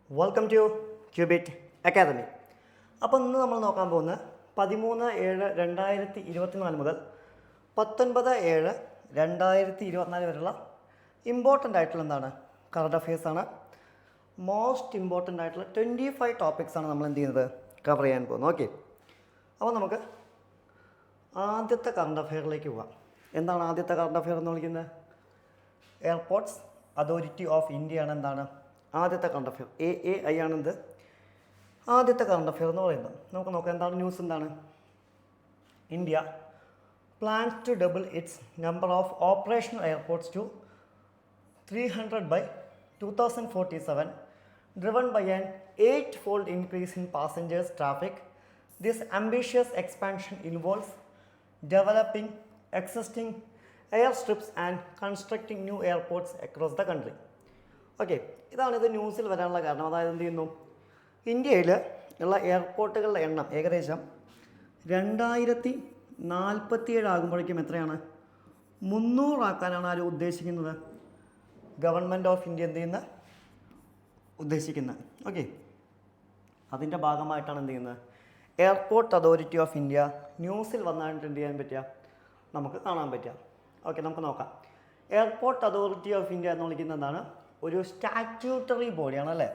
Welcome to cubit academy. അപ്പോൾ ഇന്ന് നമ്മൾ നോക്കാൻ പോകുന്നത് 13/7/2024 മുതൽ 19/7/2024 വരെയുള്ള ഇമ്പോർട്ടൻ്റ് ആയിട്ടുള്ള എന്താണ് കറണ്ട് അഫയേഴ്സാണ്. മോസ്റ്റ് ഇമ്പോർട്ടൻ്റ് ആയിട്ടുള്ള 25 ടോപ്പിക്സാണ് നമ്മൾ എന്ത് ചെയ്യുന്നത് കവർ ചെയ്യാൻ പോകുന്നത്. ഓക്കെ, അപ്പോൾ നമുക്ക് ആദ്യത്തെ കറണ്ട് അഫെയറിലേക്ക് പോകാം. എന്താണ് ആദ്യത്തെ കറണ്ട് അഫെയർ എന്ന് വിളിക്കുന്നത്? എയർപോർട്ട്സ് അതോറിറ്റി ഓഫ് ഇന്ത്യ ആണ് എന്താണ് ആദ്യത്തെ കറണ്ട് അഫെയർ. AAI ആണെന്ത് ആദ്യത്തെ കറണ്ട് അഫെയർ എന്ന് പറയുന്നത്. നമുക്ക് നോക്കാം എന്താണ് ന്യൂസ്. എന്താണ്? India plans to double its number of operational airports to 300 by 2047, driven by an 8-fold increase in passengers traffic. This ambitious expansion involves developing existing airstrips and constructing new airports across the country. Okay, ഇതാണിത് ന്യൂസിൽ വരാനുള്ള കാരണം. അതായത് എന്ത് ചെയ്യുന്നു, ഇന്ത്യയിൽ ഉള്ള എയർപോർട്ടുകളുടെ എണ്ണം ഏകദേശം 2047 ആകുമ്പോഴേക്കും എത്രയാണ്? 300 ആക്കാനാണ് ആരും ഉദ്ദേശിക്കുന്നത്. ഗവൺമെൻറ് ഓഫ് ഇന്ത്യ എന്ത് ചെയ്യുന്നത് ഉദ്ദേശിക്കുന്നത്. ഓക്കെ, അതിൻ്റെ ഭാഗമായിട്ടാണ് എന്ത് ചെയ്യുന്നത് എയർപോർട്ട് അതോറിറ്റി ഓഫ് ഇന്ത്യ ന്യൂസിൽ വന്നായിട്ട് എന്ത് ചെയ്യാൻ പറ്റുക, നമുക്ക് കാണാൻ പറ്റുക. ഓക്കെ, നമുക്ക് നോക്കാം. എയർപോർട്ട് അതോറിറ്റി ഓഫ് ഇന്ത്യ എന്ന് വിളിക്കുന്നത് എന്താണ്? ഒരു സ്റ്റാറ്റ്യൂട്ടറി ബോഡിയാണ് അല്ലേ.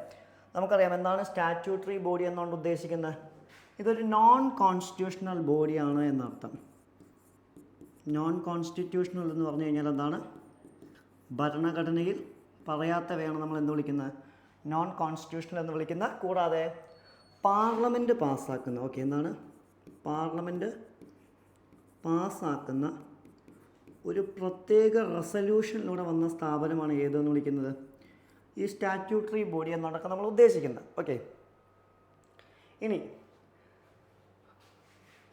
നമുക്കറിയാം എന്താണ് സ്റ്റാറ്റ്യൂട്ടറി ബോഡി എന്നുകൊണ്ട് ഉദ്ദേശിക്കുന്നത്. ഇതൊരു നോൺ കോൺസ്റ്റിറ്റ്യൂഷണൽ ബോഡിയാണ് എന്നർത്ഥം. നോൺ കോൺസ്റ്റിറ്റ്യൂഷണൽ എന്ന് പറഞ്ഞു കഴിഞ്ഞാൽ എന്താണ്? ഭരണഘടനയിൽ പറയാത്തവയാണ് നമ്മൾ എന്ത് വിളിക്കുന്നത് നോൺ കോൺസ്റ്റിറ്റ്യൂഷണൽ എന്ന് വിളിക്കുന്ന. കൂടാതെ പാർലമെൻറ്റ് പാസ്സാക്കുന്ന, ഓക്കെ, എന്താണ് പാർലമെൻറ്റ് പാസ്സാക്കുന്ന ഒരു പ്രത്യേക റെസല്യൂഷനിലൂടെ വന്ന സ്ഥാപനമാണ് ഏതെന്ന് വിളിക്കുന്നത് ഈ സ്റ്റാറ്റ്യൂട്ടറി ബോഡി എന്നൊക്കെ നമ്മൾ ഉദ്ദേശിക്കുന്നത്. ഓക്കെ, ഇനി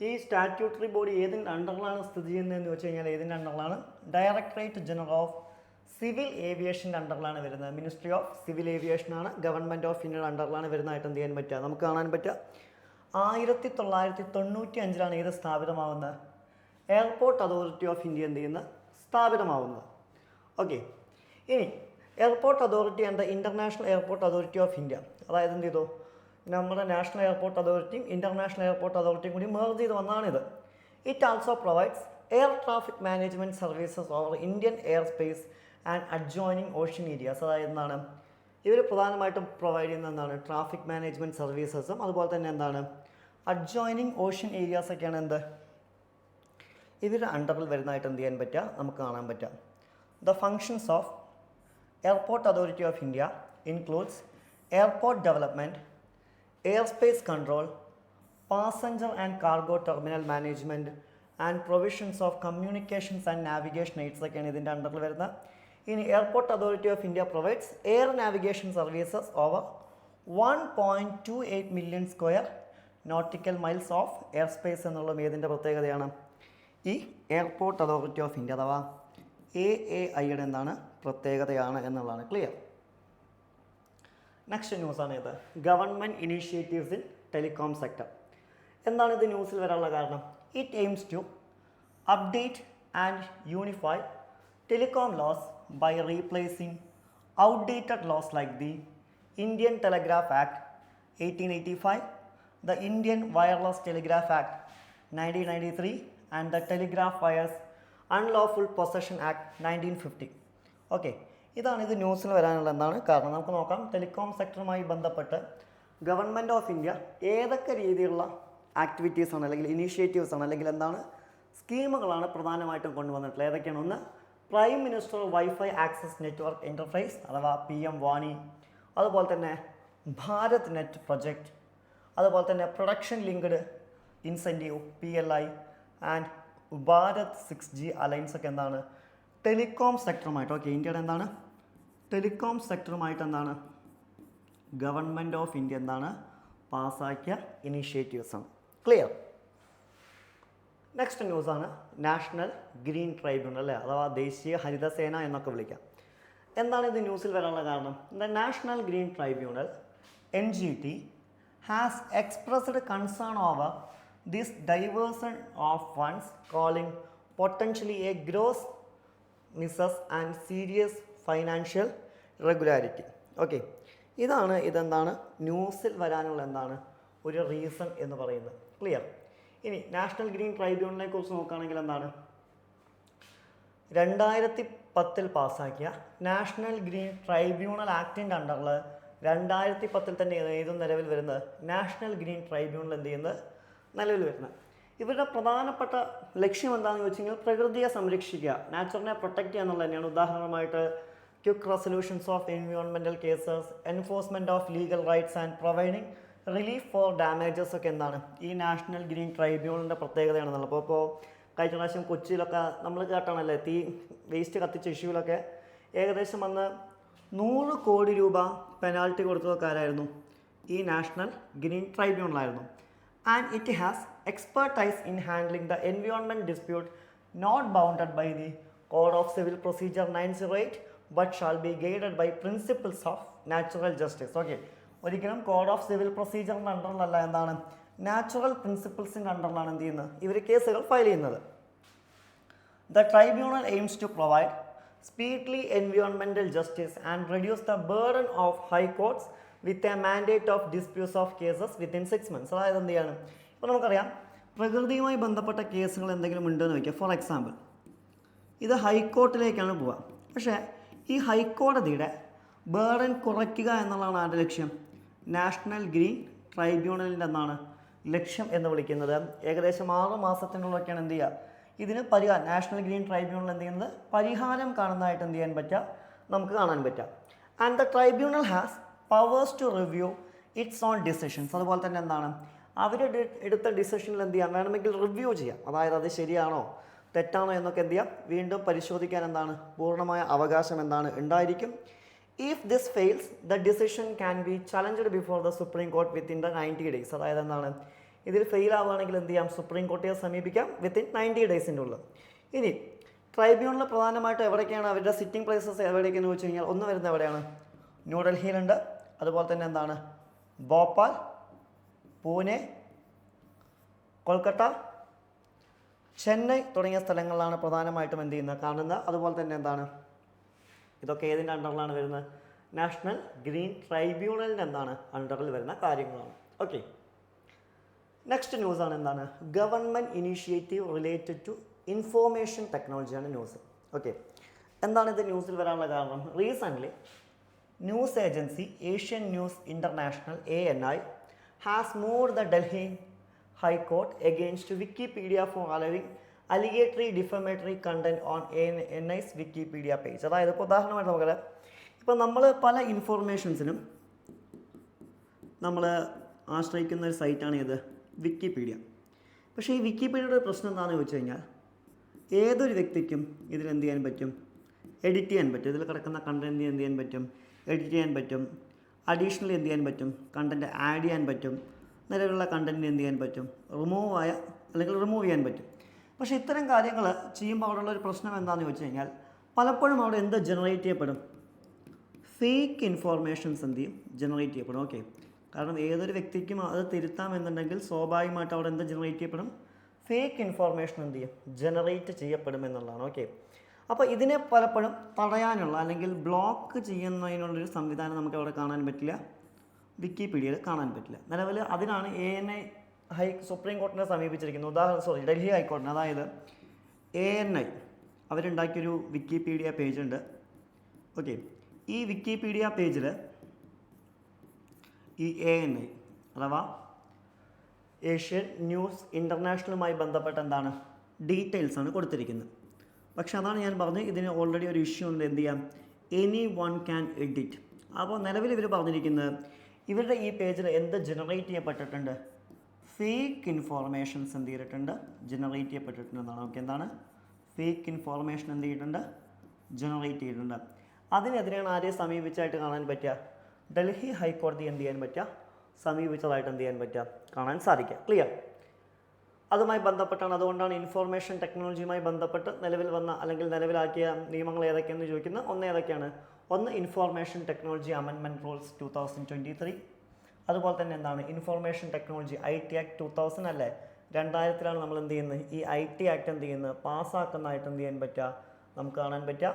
ഈ സ്റ്റാറ്റ്യൂട്ടറി ബോഡി ഏതിൻ്റെ അണ്ടറിലാണ് സ്ഥിതി ചെയ്യുന്നതെന്ന് വെച്ച് കഴിഞ്ഞാൽ ഏതിൻ്റെ അണ്ടറിലാണ്? ഡയറക്ടറേറ്റ് ജനറൽ ഓഫ് സിവിൽ ഏവിയേഷൻ്റെ അണ്ടറിലാണ് വരുന്നത്. മിനിസ്ട്രി ഓഫ് സിവിൽ ഏവിയേഷനാണ് ഗവൺമെൻറ് ഓഫ് ഇന്ത്യയുടെ അണ്ടറിലാണ് വരുന്നതായിട്ട് എന്ത് ചെയ്യാൻ പറ്റുക, നമുക്ക് കാണാൻ പറ്റുക. 1995 ഇത് സ്ഥാപിതമാവുന്നത്. എയർപോർട്ട് അതോറിറ്റി ഓഫ് ഇന്ത്യ എന്ത് ചെയ്യുന്ന സ്ഥാപിതമാവുന്നത്. ഓക്കെ, ഇനി airport authority and the international airport authority of India, അതായത് എന്ത് ചെയ്തു നമ്മുടെ നാഷണൽ എയർപോർട്ട് അതോറിറ്റിയും ഇൻ്റർനാഷണൽ എയർപോർട്ട് അതോറിറ്റിയും കൂടി മെർജ് ചെയ്ത് വന്നതാണിത്. It also provides air traffic management services over Indian air space and adjoining ocean areas. അതായത് എന്താണ് ഇവർ പ്രധാനമായിട്ടും പ്രൊവൈഡ് ചെയ്യുന്ന എന്താണ് ട്രാഫിക് മാനേജ്മെൻറ്റ് സർവീസസും അതുപോലെ തന്നെ എന്താണ് അഡ്ജോയിനിങ് ഓഷ്യൻ ഏരിയാസൊക്കെയാണ് എന്ത് ഇതിൻ്റെ അണ്ടറിൽ വരുന്നതായിട്ട് എന്ത് ചെയ്യാൻ പറ്റുക, നമുക്ക് കാണാൻ പറ്റുക. The functions of airport authority of India includes airport development, air space control, passenger and cargo terminal management and provisions of communications and navigation AIDS ഒക്കെയാണ് ഇതിൻ്റെ അണ്ടറിൽ വരുന്നത്. ഇനി airport authority of India provides air navigation services over 1.28 million square nautical miles of air space എന്നുള്ളതും ഏതിൻ്റെ പ്രത്യേകതയാണ്? ഈ airport authority of India അഥവാ AAIയുടെ എന്താണ് പ്രത്യേകതയാണ് എന്നുള്ളതാണ്. ക്ലിയർ? നെക്സ്റ്റ് ന്യൂസാണ് ഇത് government initiatives in telecom sector. എന്താണ് ഇത് ന്യൂസിൽ വരാനുള്ള കാരണം? It aims to update and unify telecom laws by replacing outdated laws like the Indian Telegraph Act 1885, the Indian Wireless Telegraph Act 1993 and the Telegraph Wires Unlawful Possession Act 1950. Okay, ഇതാണ് ഇത് ന്യൂസിൽ വരാനുള്ള എന്താണ് കാരണം. നമുക്ക് നോക്കാം. ടെലികോം സെക്ടറുമായി ബന്ധപ്പെട്ട് government of India ഏതൊക്കെ രീതിയിലുള്ള ആക്ടിവിറ്റീസാണ് അല്ലെങ്കിൽ ഇനീഷ്യേറ്റീവ്സാണ് അല്ലെങ്കിൽ എന്താണ് സ്കീമുകളാണ് പ്രധാനമായിട്ടും കൊണ്ടുവന്നിട്ടുള്ളത്. ഏതൊക്കെയാണ്? ഒന്ന്, prime minister wifi access network enterprise അഥവാ PM വാണി, അതുപോലെ തന്നെ ഭാരത് നെറ്റ് പ്രൊജക്റ്റ്, അതുപോലെ തന്നെ production linked incentive PLI and Bharat 6G alliance ഒക്കെ എന്താണ് ടെലികോം സെക്ടറുമായിട്ട്. ഓക്കെ, ഇന്ത്യയുടെ എന്താണ് ടെലികോം സെക്ടറുമായിട്ട് എന്താണ് ഗവൺമെൻറ് ഓഫ് ഇന്ത്യ എന്താണ് പാസ്സാക്കിയ ഇനീഷ്യേറ്റീവ്സ് ആണ്. ക്ലിയർ? നെക്സ്റ്റ് ന്യൂസാണ് നാഷണൽ ഗ്രീൻ ട്രൈബ്യൂണൽ അല്ലേ, അഥവാ ദേശീയ ഹരിതസേന എന്നൊക്കെ വിളിക്കാം. എന്താണ് ഇത് ന്യൂസിൽ വരാനുള്ള കാരണം? The national green tribunal NGT has expressed concern over this diversion of funds, calling potentially a gross misses and serious financial irregularity. Okay, ഇതെന്താണ് ന്യൂസിൽ വരാനുള്ള എന്താണ് ഒരു റീസൺ എന്ന് പറയുന്നത്. ക്ലിയർ? ഇനി നാഷണൽ ഗ്രീൻ ട്രൈബ്യൂണലിനെ കുറിച്ച് നോക്കുകയാണെങ്കിൽ എന്താണ് 2010 പാസ്സാക്കിയ നാഷണൽ ഗ്രീൻ ട്രൈബ്യൂണൽ ആക്ടിൻ്റെ അണ്ടറിൽ 2010 തന്നെ ഏതും നിലവിൽ വരുന്നത് നാഷണൽ ഗ്രീൻ ട്രൈബ്യൂണൽ എന്ത് ചെയ്യുന്നത് നിലവിൽ വരുന്നത്. ഇവരുടെ പ്രധാനപ്പെട്ട ലക്ഷ്യം എന്താണെന്ന് ചോദിച്ചു കഴിഞ്ഞാൽ പ്രകൃതിയെ സംരക്ഷിക്കുക, നാച്ചുറലിനെ പ്രൊട്ടക്റ്റ് ചെയ്യുക എന്നുള്ളത് തന്നെയാണ്. ഉദാഹരണമായിട്ട് quick resolutions of environmental cases, enforcement of legal rights and providing relief four damages ഒക്കെ എന്താണ് ഈ നാഷണൽ ഗ്രീൻ ട്രൈബ്യൂണലിൻ്റെ പ്രത്യേകതയാണെന്നുള്ളത്. അപ്പോൾ കഴിഞ്ഞ പ്രാവശ്യം കൊച്ചിയിലൊക്കെ നമ്മൾ കേട്ടാണല്ലേ വേസ്റ്റ് കത്തിച്ച ഇഷ്യൂവിലൊക്കെ ഏകദേശം അന്ന് 100 കോടി രൂപ പെനാൽറ്റി കൊടുത്തതൊക്കെ ആരായിരുന്നു? ഈ നാഷണൽ ഗ്രീൻ ട്രൈബ്യൂണലായിരുന്നു. And it has expertise in handling the environment dispute not bounded by the code of civil procedure 908 but shall be guided by principles of natural justice. Okay, ഒരിക്കലും കോഡ് ഓഫ് സിവിൽ പ്രൊസീജിയറിൻ്റെ അണ്ടറിലല്ല, എന്താണ് natural പ്രിൻസിപ്പിൾസിൻ്റെ അണ്ടറിലാണ് എന്ത് ചെയ്യുന്നത് ഇവർ കേസുകൾ file ചെയ്യുന്നത്. The tribunal aims to provide speedily environmental justice and reduce the burden of high courts with a mandate of disputes of cases within 6 months. അതായത് എന്ത് ചെയ്യാണ്, ഇപ്പോൾ നമുക്കറിയാം പ്രകൃതിയുമായി ബന്ധപ്പെട്ട കേസുകൾ എന്തെങ്കിലും ഉണ്ടെന്ന് വയ്ക്കുക. ഫോർ എക്സാമ്പിൾ ഇത് ഹൈക്കോർട്ടിലേക്കാണ് പോവുക. പക്ഷേ ഈ ഹൈക്കോടതിയുടെ ബേർഡൻ കുറയ്ക്കുക എന്നുള്ളതാണ് ആരുടെ ലക്ഷ്യം? നാഷണൽ ഗ്രീൻ ട്രൈബ്യൂണലിൻ്റെ എന്താണ് ലക്ഷ്യം എന്ന് വിളിക്കുന്നത്. ഏകദേശം 6 മാസത്തിനുള്ളൊക്കെയാണ് എന്ത് ചെയ്യുക ഇതിന് പരിഹാരം. നാഷണൽ ഗ്രീൻ ട്രൈബ്യൂണൽ എന്ത് ചെയ്യുന്നത് പരിഹാരം കാണുന്നതായിട്ട് എന്ത് ചെയ്യാൻ പറ്റുക നമുക്ക് കാണാൻ പറ്റുക. And the tribunal has powers to review its own decisions. അതുപോലെ തന്നെ എന്താണ് അവർ എടുത്ത ഡിസിഷനിൽ എന്ത് ചെയ്യാം വേണമെങ്കിൽ റിവ്യൂ ചെയ്യാം. അതായത് അത് ശരിയാണോ തെറ്റാണോ എന്നൊക്കെ എന്ത് ചെയ്യാം വീണ്ടും പരിശോധിക്കാൻ എന്താണ് പൂർണ്ണമായ അവകാശം എന്താണ് ഉണ്ടായിരിക്കും. If this fails the decision can be challenged before the supreme court within the 90 days. അതായത് എന്താണ് ഇതിൽ ഫെയിൽ ആവുകയാണെങ്കിൽ എന്ത് ചെയ്യാം സുപ്രീം കോടതിയെ സമീപിക്കാം വിത്തിൻ 90 days-ൻ്റെ ഉള്ളിൽ. ഇനി ട്രൈബ്യൂണൽ പ്രധാനമായിട്ട് എവിടേക്കാണ് അവരുടെ സിറ്റിംഗ് പ്ലേസസ് എവിടേക്കെന്ന് വെച്ച് കഴിഞ്ഞാൽ ഒന്ന് വരുന്നത് എവിടെയാണ്? ന്യൂഡൽഹിയിലുണ്ട്, അതുപോലെ തന്നെ എന്താണ് ഭോപ്പാൽ, പൂനെ, കൊൽക്കത്ത, ചെന്നൈ തുടങ്ങിയ സ്ഥലങ്ങളിലാണ് പ്രധാനമായിട്ടും എന്ത് ചെയ്യുന്നത് കാണുന്നത്. അതുപോലെ തന്നെ എന്താണ് ഇതൊക്കെ ഏതിൻ്റെ അണ്ടറിലാണ് വരുന്നത്? നാഷണൽ ഗ്രീൻ ട്രൈബ്യൂണലിൻ്റെ എന്താണ് അണ്ടറിൽ വരുന്ന കാര്യങ്ങളാണ്. ഓക്കെ, നെക്സ്റ്റ് ന്യൂസാണ് എന്താണ് government initiative related to information ടെക്നോളജിയാണ് ന്യൂസ്. ഓക്കെ, എന്താണ് ഇത് ന്യൂസിൽ വരാനുള്ള കാരണം? Recently news agency Asian news international ANI has moved the Delhi high court against Wikipedia for allowing allegatory defamatory content on ANI's Wikipedia page. അതായത് ഇപ്പോൾ ഉദാഹരണമായിട്ട് നമുക്ക് ഇപ്പോൾ നമ്മൾ പല ഇൻഫോർമേഷൻസിനും നമ്മൾ ആശ്രയിക്കുന്ന ഒരു സൈറ്റാണ് ഇത് വിക്കിപീഡിയ. പക്ഷേ ഈ വിക്കിപീഡിയയുടെ പ്രശ്നം എന്താണെന്ന് ചോദിച്ചു കഴിഞ്ഞാൽ ഏതൊരു വ്യക്തിക്കും ഇതിലെന്ത് ചെയ്യാൻ പറ്റും? എഡിറ്റ് ചെയ്യാൻ പറ്റും. ഇതിൽ കിടക്കുന്ന കണ്ടൻറ്റ് എന്ത് ചെയ്യാൻ പറ്റും? എഡിറ്റ് ചെയ്യാൻ പറ്റും. അഡീഷണലി എന്ത് ചെയ്യാൻ പറ്റും? കണ്ടൻറ്റ് ആഡ് ചെയ്യാൻ പറ്റും. നിലവിലുള്ള കണ്ടൻറ്റിന് എന്ത് ചെയ്യാൻ പറ്റും? റിമൂവ് ചെയ്യാൻ പറ്റും. പക്ഷേ ഇത്തരം കാര്യങ്ങൾ ചെയ്യുമ്പോൾ അവിടെയുള്ള ഒരു പ്രശ്നം എന്താണെന്ന് ചോദിച്ചു കഴിഞ്ഞാൽ പലപ്പോഴും അവിടെ എന്ത് ജനറേറ്റ് ചെയ്യപ്പെടും? ഫേക്ക് ഇൻഫോർമേഷൻസ് എന്ത് ചെയ്യും? ജനറേറ്റ് ചെയ്യപ്പെടും. ഓക്കെ, കാരണം ഏതൊരു വ്യക്തിക്കും അത് തിരുത്താമെന്നുണ്ടെങ്കിൽ സ്വാഭാവികമായിട്ട് അവിടെ എന്ത് ജനറേറ്റ് ചെയ്യപ്പെടും? ഫേക്ക് ഇൻഫോർമേഷൻ എന്ത് ചെയ്യും? ജനറേറ്റ് ചെയ്യപ്പെടും എന്നുള്ളതാണ്. ഓക്കെ, അപ്പോൾ ഇതിനെ പലപ്പോഴും തടയാനുള്ള അല്ലെങ്കിൽ ബ്ലോക്ക് ചെയ്യുന്നതിനുള്ളൊരു സംവിധാനം നമുക്ക് അവിടെ കാണാൻ പറ്റില്ല, വിക്കിപീഡിയയിൽ കാണാൻ പറ്റില്ല. നിലവിൽ അതിനാണ് ANI സുപ്രീം കോർട്ടിനെ സമീപിച്ചിരിക്കുന്നത്. ഡൽഹി ഹൈക്കോർട്ടിനെ. അതായത് ANI അവരുണ്ടാക്കിയൊരു വിക്കിപീഡിയ പേജുണ്ട്. ഓക്കെ, ഈ വിക്കിപീഡിയ പേജിൽ ഈ ANI അഥവാ ഏഷ്യൻ ന്യൂസ് ഇൻ്റർനാഷണലുമായി ബന്ധപ്പെട്ട എന്താണ് ഡീറ്റെയിൽസാണ് കൊടുത്തിരിക്കുന്നത്. പക്ഷെ അതാണ് ഞാൻ പറഞ്ഞത് ഇതിന് ഓൾറെഡി ഒരു ഇഷ്യൂ ഉണ്ട്. എന്ത് ചെയ്യാം? anyone can edit. അപ്പോൾ നിലവിൽ ഇവർ പറഞ്ഞിരിക്കുന്നത് ഇവരുടെ ഈ പേജിൽ എന്ത് ജനറേറ്റ് ചെയ്യപ്പെട്ടിട്ടുണ്ട്? ഫേക്ക് ഇൻഫോർമേഷൻസ് എന്ത് ചെയ്തിട്ടുണ്ട്? ജനറേറ്റ് ചെയ്യപ്പെട്ടിട്ടുണ്ടെന്നാണ്. ഓക്കെ, എന്താണ് ഫേക്ക് ഇൻഫോർമേഷൻ എന്ത് ചെയ്തിട്ടുണ്ട്? ജനറേറ്റ് ചെയ്തിട്ടുണ്ട്. അതിനെതിരെയാണ് ആരെ സമീപിച്ചായിട്ട് കാണാൻ പറ്റുക? ഡൽഹി ഹൈക്കോടതി എന്ത് ചെയ്യാൻ പറ്റുക? സമീപിച്ചതായിട്ട് എന്ത് ചെയ്യാൻ പറ്റുക? കാണാൻ സാധിക്കുക. ക്ലിയർ? അതുമായി ബന്ധപ്പെട്ടാണ്. അതുകൊണ്ടാണ് ഇൻഫോർമേഷൻ ടെക്നോളജിയുമായി ബന്ധപ്പെട്ട് നിലവിൽ വന്ന അല്ലെങ്കിൽ നിലവിലാക്കിയ നിയമങ്ങൾ ഏതൊക്കെയെന്ന് ചോദിക്കുന്നത്. ഒന്ന് ഏതൊക്കെയാണ്? ഒന്ന് ഇൻഫോർമേഷൻ ടെക്നോളജി അമെൻമെൻറ്റ് റൂൾസ് 2023. അതുപോലെ തന്നെ എന്താണ് ഇൻഫോർമേഷൻ ടെക്നോളജി IT Act 2000 അല്ലേ, 2000 നമ്മൾ എന്ത് ചെയ്യുന്നത്? ഈ IT Act എന്ത് ചെയ്യുന്നത്? പാസ്സാക്കുന്നതായിട്ട് എന്ത് ചെയ്യാൻ പറ്റുക? നമുക്ക് കാണാൻ പറ്റുക.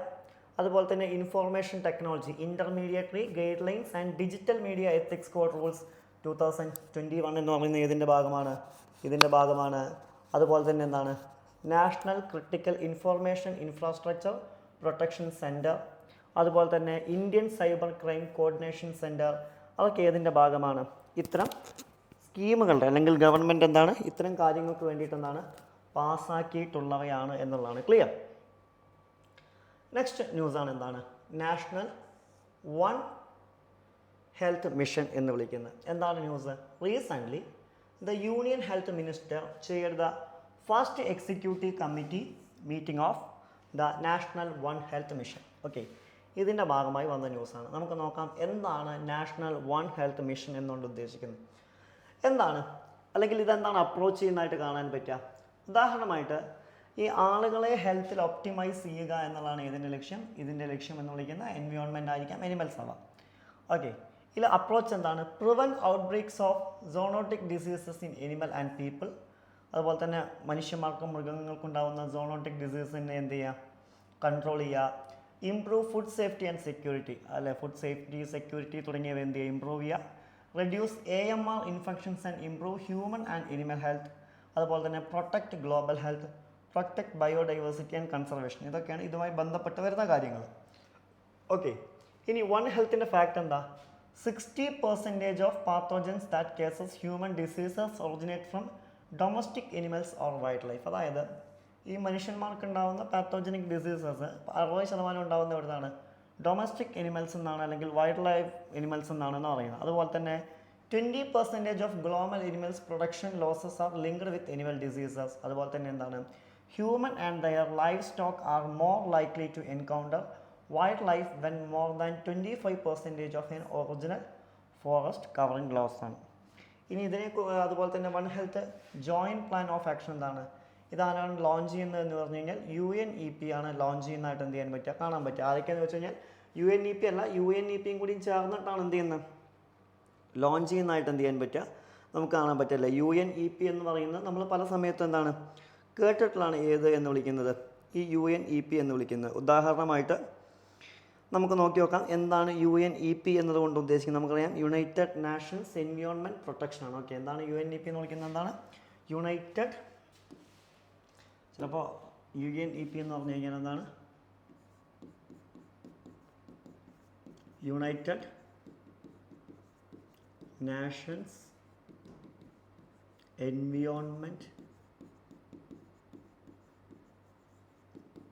അതുപോലെ തന്നെ information technology, intermediary guidelines and digital media ethics code rules 2021 എന്ന് പറയുന്ന ഇതിൻ്റെ ഭാഗമാണ്. അതുപോലെ തന്നെ എന്താണ്, national critical information infrastructure protection centre, അതുപോലെ തന്നെ Indian cyber crime coordination centre, അതൊക്കെ ഏതിൻ്റെ ഭാഗമാണ്? ഇത്തരം സ്കീമുകളുടെ അല്ലെങ്കിൽ ഗവൺമെൻറ് എന്താണ് ഇത്തരം കാര്യങ്ങൾക്ക് വേണ്ടിയിട്ട് എന്താണ് പാസ്സാക്കിയിട്ടുള്ളവയാണ് എന്നുള്ളതാണ്. ക്ലിയർ? നെക്സ്റ്റ് ന്യൂസാണ് എന്താണ്, നാഷണൽ വൺ ഹെൽത്ത് മിഷൻ എന്ന് വിളിക്കുന്നത്. എന്താണ് news? Recently the union health minister chaired the first executive committee meeting of the national one health mission. Okay, ഇതിൻ്റെ ഭാഗമായി വന്ന ന്യൂസാണ്. നമുക്ക് നോക്കാം എന്താണ് നാഷണൽ വൺ ഹെൽത്ത് മിഷൻ എന്നുകൊണ്ട് ഉദ്ദേശിക്കുന്നത്. എന്താണ്, അല്ലെങ്കിൽ ഇതെന്താണ് അപ്രോച്ച് ചെയ്യുന്നതായിട്ട് കാണാൻ പറ്റുക? ഉദാഹരണമായിട്ട് ഈ ആളുകളെ ഹെൽത്തിൽ ഒപ്റ്റിമൈസ് ചെയ്യുക എന്നുള്ളതാണ് ഇതിൻ്റെ ലക്ഷ്യം എന്ന് വിളിക്കുന്ന എൻവയോൺമെൻ്റ് ആയിരിക്കാം, അനിമൽസ് ആവാം. ഓക്കെ, ഇതിൽ അപ്രോച്ച് എന്താണ്? Prevent outbreaks of zoonotic diseases in animal and people. അതുപോലെ തന്നെ മനുഷ്യന്മാർക്കും മൃഗങ്ങൾക്കും ഉണ്ടാകുന്ന സോണോട്ടിക് ഡിസീസിനെ എന്ത് ചെയ്യുക? കൺട്രോൾ ചെയ്യുക. Improve food safety and security, അല്ലെ ഫുഡ് സേഫ്റ്റി സെക്യൂരിറ്റി തുടങ്ങിയവ എന്ത് ചെയ്യുക? ഇംപ്രൂവ് ചെയ്യുക. Reduce AMR infections and improve human and animal health. അതുപോലെ തന്നെ protect global health, protect biodiversity and conservation. ഇതൊക്കെയാണ് ഇതുമായി ബന്ധപ്പെട്ട് വരുന്ന കാര്യങ്ങൾ. ഓക്കെ, ഇനി വൺ ഹെൽത്തിൻ്റെ ഫാക്ട് എന്താ? 60% of pathogens that cases human diseases originate from domestic animals or wild life. അതായത് ഈ മനുഷ്യന്മാർക്ക് ഉണ്ടാകുന്ന പാത്തോജനിക് ഡിസീസസ് 60% ഉണ്ടാകുന്ന എവിടുന്നാണ്? ഡൊമസ്റ്റിക് എനിമൽസ് എന്നാണ്, അല്ലെങ്കിൽ വൈൽഡ് ലൈഫ് എനിമൽസ് എന്നാണെന്ന് പറയുന്നത്. അതുപോലെ തന്നെ 20% of global animals production losses are linked with animal diseases. അതുപോലെ തന്നെ എന്താണ്? Human and their livestock are more likely to encounter wildlife when more than 25% of an original forest covering loss ആണ്. ഇനി അതുപോലെ തന്നെ one health joint plan of action എന്താണ്? ഇതാരാണ് launch ചെയ്യുന്നത് എന്ന് പറഞ്ഞു കഴിഞ്ഞാൽ UNEP ആണ് ലോഞ്ച് ചെയ്യുന്നതായിട്ട് എന്ത് ചെയ്യാൻ പറ്റുക? കാണാൻ പറ്റുക. ആരൊക്കെയെന്ന് വെച്ച് കഴിഞ്ഞാൽ UNEP അല്ല, UNEPയും കൂടി ചേർന്നിട്ടാണ് എന്ത് ചെയ്യുന്നത്? ലോഞ്ച് ചെയ്യുന്നതായിട്ട് എന്ത് ചെയ്യാൻ പറ്റുക? നമുക്ക് കാണാൻ പറ്റില്ല. UNEP എന്ന് പറയുന്നത് നമ്മൾ പല സമയത്തും എന്താണ് കേട്ടിട്ടുള്ളതാണ്. ഏത് എന്ന് വിളിക്കുന്നത്? ഈ UNEP എന്ന് വിളിക്കുന്നത്. ഉദാഹരണമായിട്ട് നമുക്ക് നോക്കി നോക്കാം എന്താണ് UNEP എന്നതുകൊണ്ട് ഉദ്ദേശിക്കുന്നത്. നമുക്കറിയാം യുണൈറ്റഡ് നാഷൻസ് എൻവയോൺമെൻറ്റ് പ്രൊട്ടക്ഷൻ ആണ്. ഓക്കെ, എന്താണ് UNEP എന്ന് വിളിക്കുന്നത്? എന്താണ് യുണൈറ്റഡ്, ചിലപ്പോൾ UNEP എന്ന് പറഞ്ഞു കഴിഞ്ഞാൽ എന്താണ്? യുണൈറ്റഡ് നാഷൻസ് എൻവയോൺമെൻറ്റ്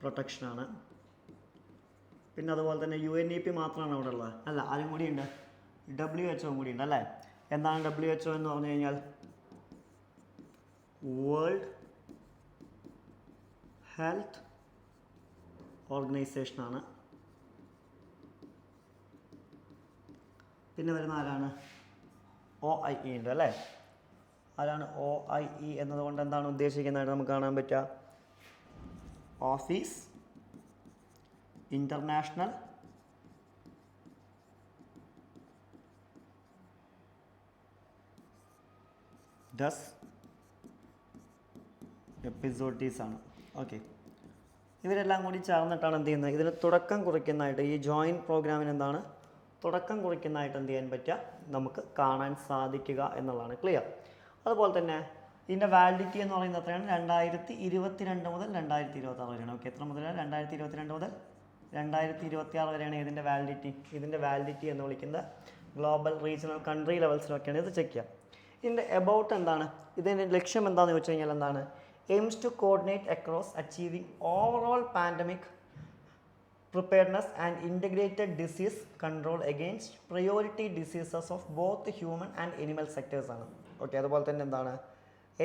പ്രൊട്ടക്ഷനാണ്. പിന്നെ അതുപോലെ തന്നെ UNEP മാത്രമാണ് അവിടെ ഉള്ളത്? അല്ല, അതും കൂടി ഉണ്ട്, WHO കൂടി ഉണ്ട് അല്ലേ? എന്താണ് WHO എന്ന് പറഞ്ഞു കഴിഞ്ഞാൽ? വേൾഡ് ഹെൽത്ത് ഓർഗനൈസേഷനാണ്. പിന്നെ വരുന്ന ആരാണ്? OIE ഉണ്ട് അല്ലേ? ആരാണ് OIE എന്നതുകൊണ്ട് എന്താണ് ഉദ്ദേശിക്കുന്നതായിട്ട് നമുക്ക് കാണാൻ പറ്റുക? ഓഫീസ് ഇൻ്റർനാഷണൽ ഡസ് എപ്പിസോഡീസ് ആണ്. ഓക്കെ, ഇവരെല്ലാം കൂടി ചേർന്നിട്ടാണ് എന്ത് ചെയ്യുന്നത്? ഇതിന് തുടക്കം കുറിക്കുന്നതായിട്ട് ഈ ജോയിൻറ്റ് പ്രോഗ്രാമിന് എന്താണ് തുടക്കം കുറിക്കുന്നതായിട്ട് എന്ത് ചെയ്യാൻ പറ്റുക? നമുക്ക് കാണാൻ സാധിക്കുക എന്നുള്ളതാണ്. ക്ലിയർ? അതുപോലെ തന്നെ ഇതിൻ്റെ വാലിഡിറ്റി എന്ന് പറയുന്നത് എത്രയാണ്? 2022 മുതൽ 2026 വരെയാണ്. ഓക്കെ, എത്ര മുതലാണ്? 2022 മുതൽ 2026 വരെയാണ് ഇതിൻ്റെ വാലിഡിറ്റി. ഇതിൻ്റെ വാലിഡിറ്റി എന്ന് വിളിക്കുന്നത് ഗ്ലോബൽ, റീജിയണൽ, കൺട്രി ലെവൽസിലൊക്കെയാണ് ഇത് ചെക്ക് ചെയ്യുക. ഇതിൻ്റെ എബൌട്ട് എന്താണ്? ഇതിൻ്റെ ലക്ഷ്യം എന്താണെന്ന് ചോദിച്ചു കഴിഞ്ഞാൽ എന്താണ്? Aims to coordinate across achieving overall pandemic preparedness and integrated disease control against priority diseases of both human and animal സെക്ടേഴ്സാണ്. ഓക്കെ, അതുപോലെ തന്നെ എന്താണ്?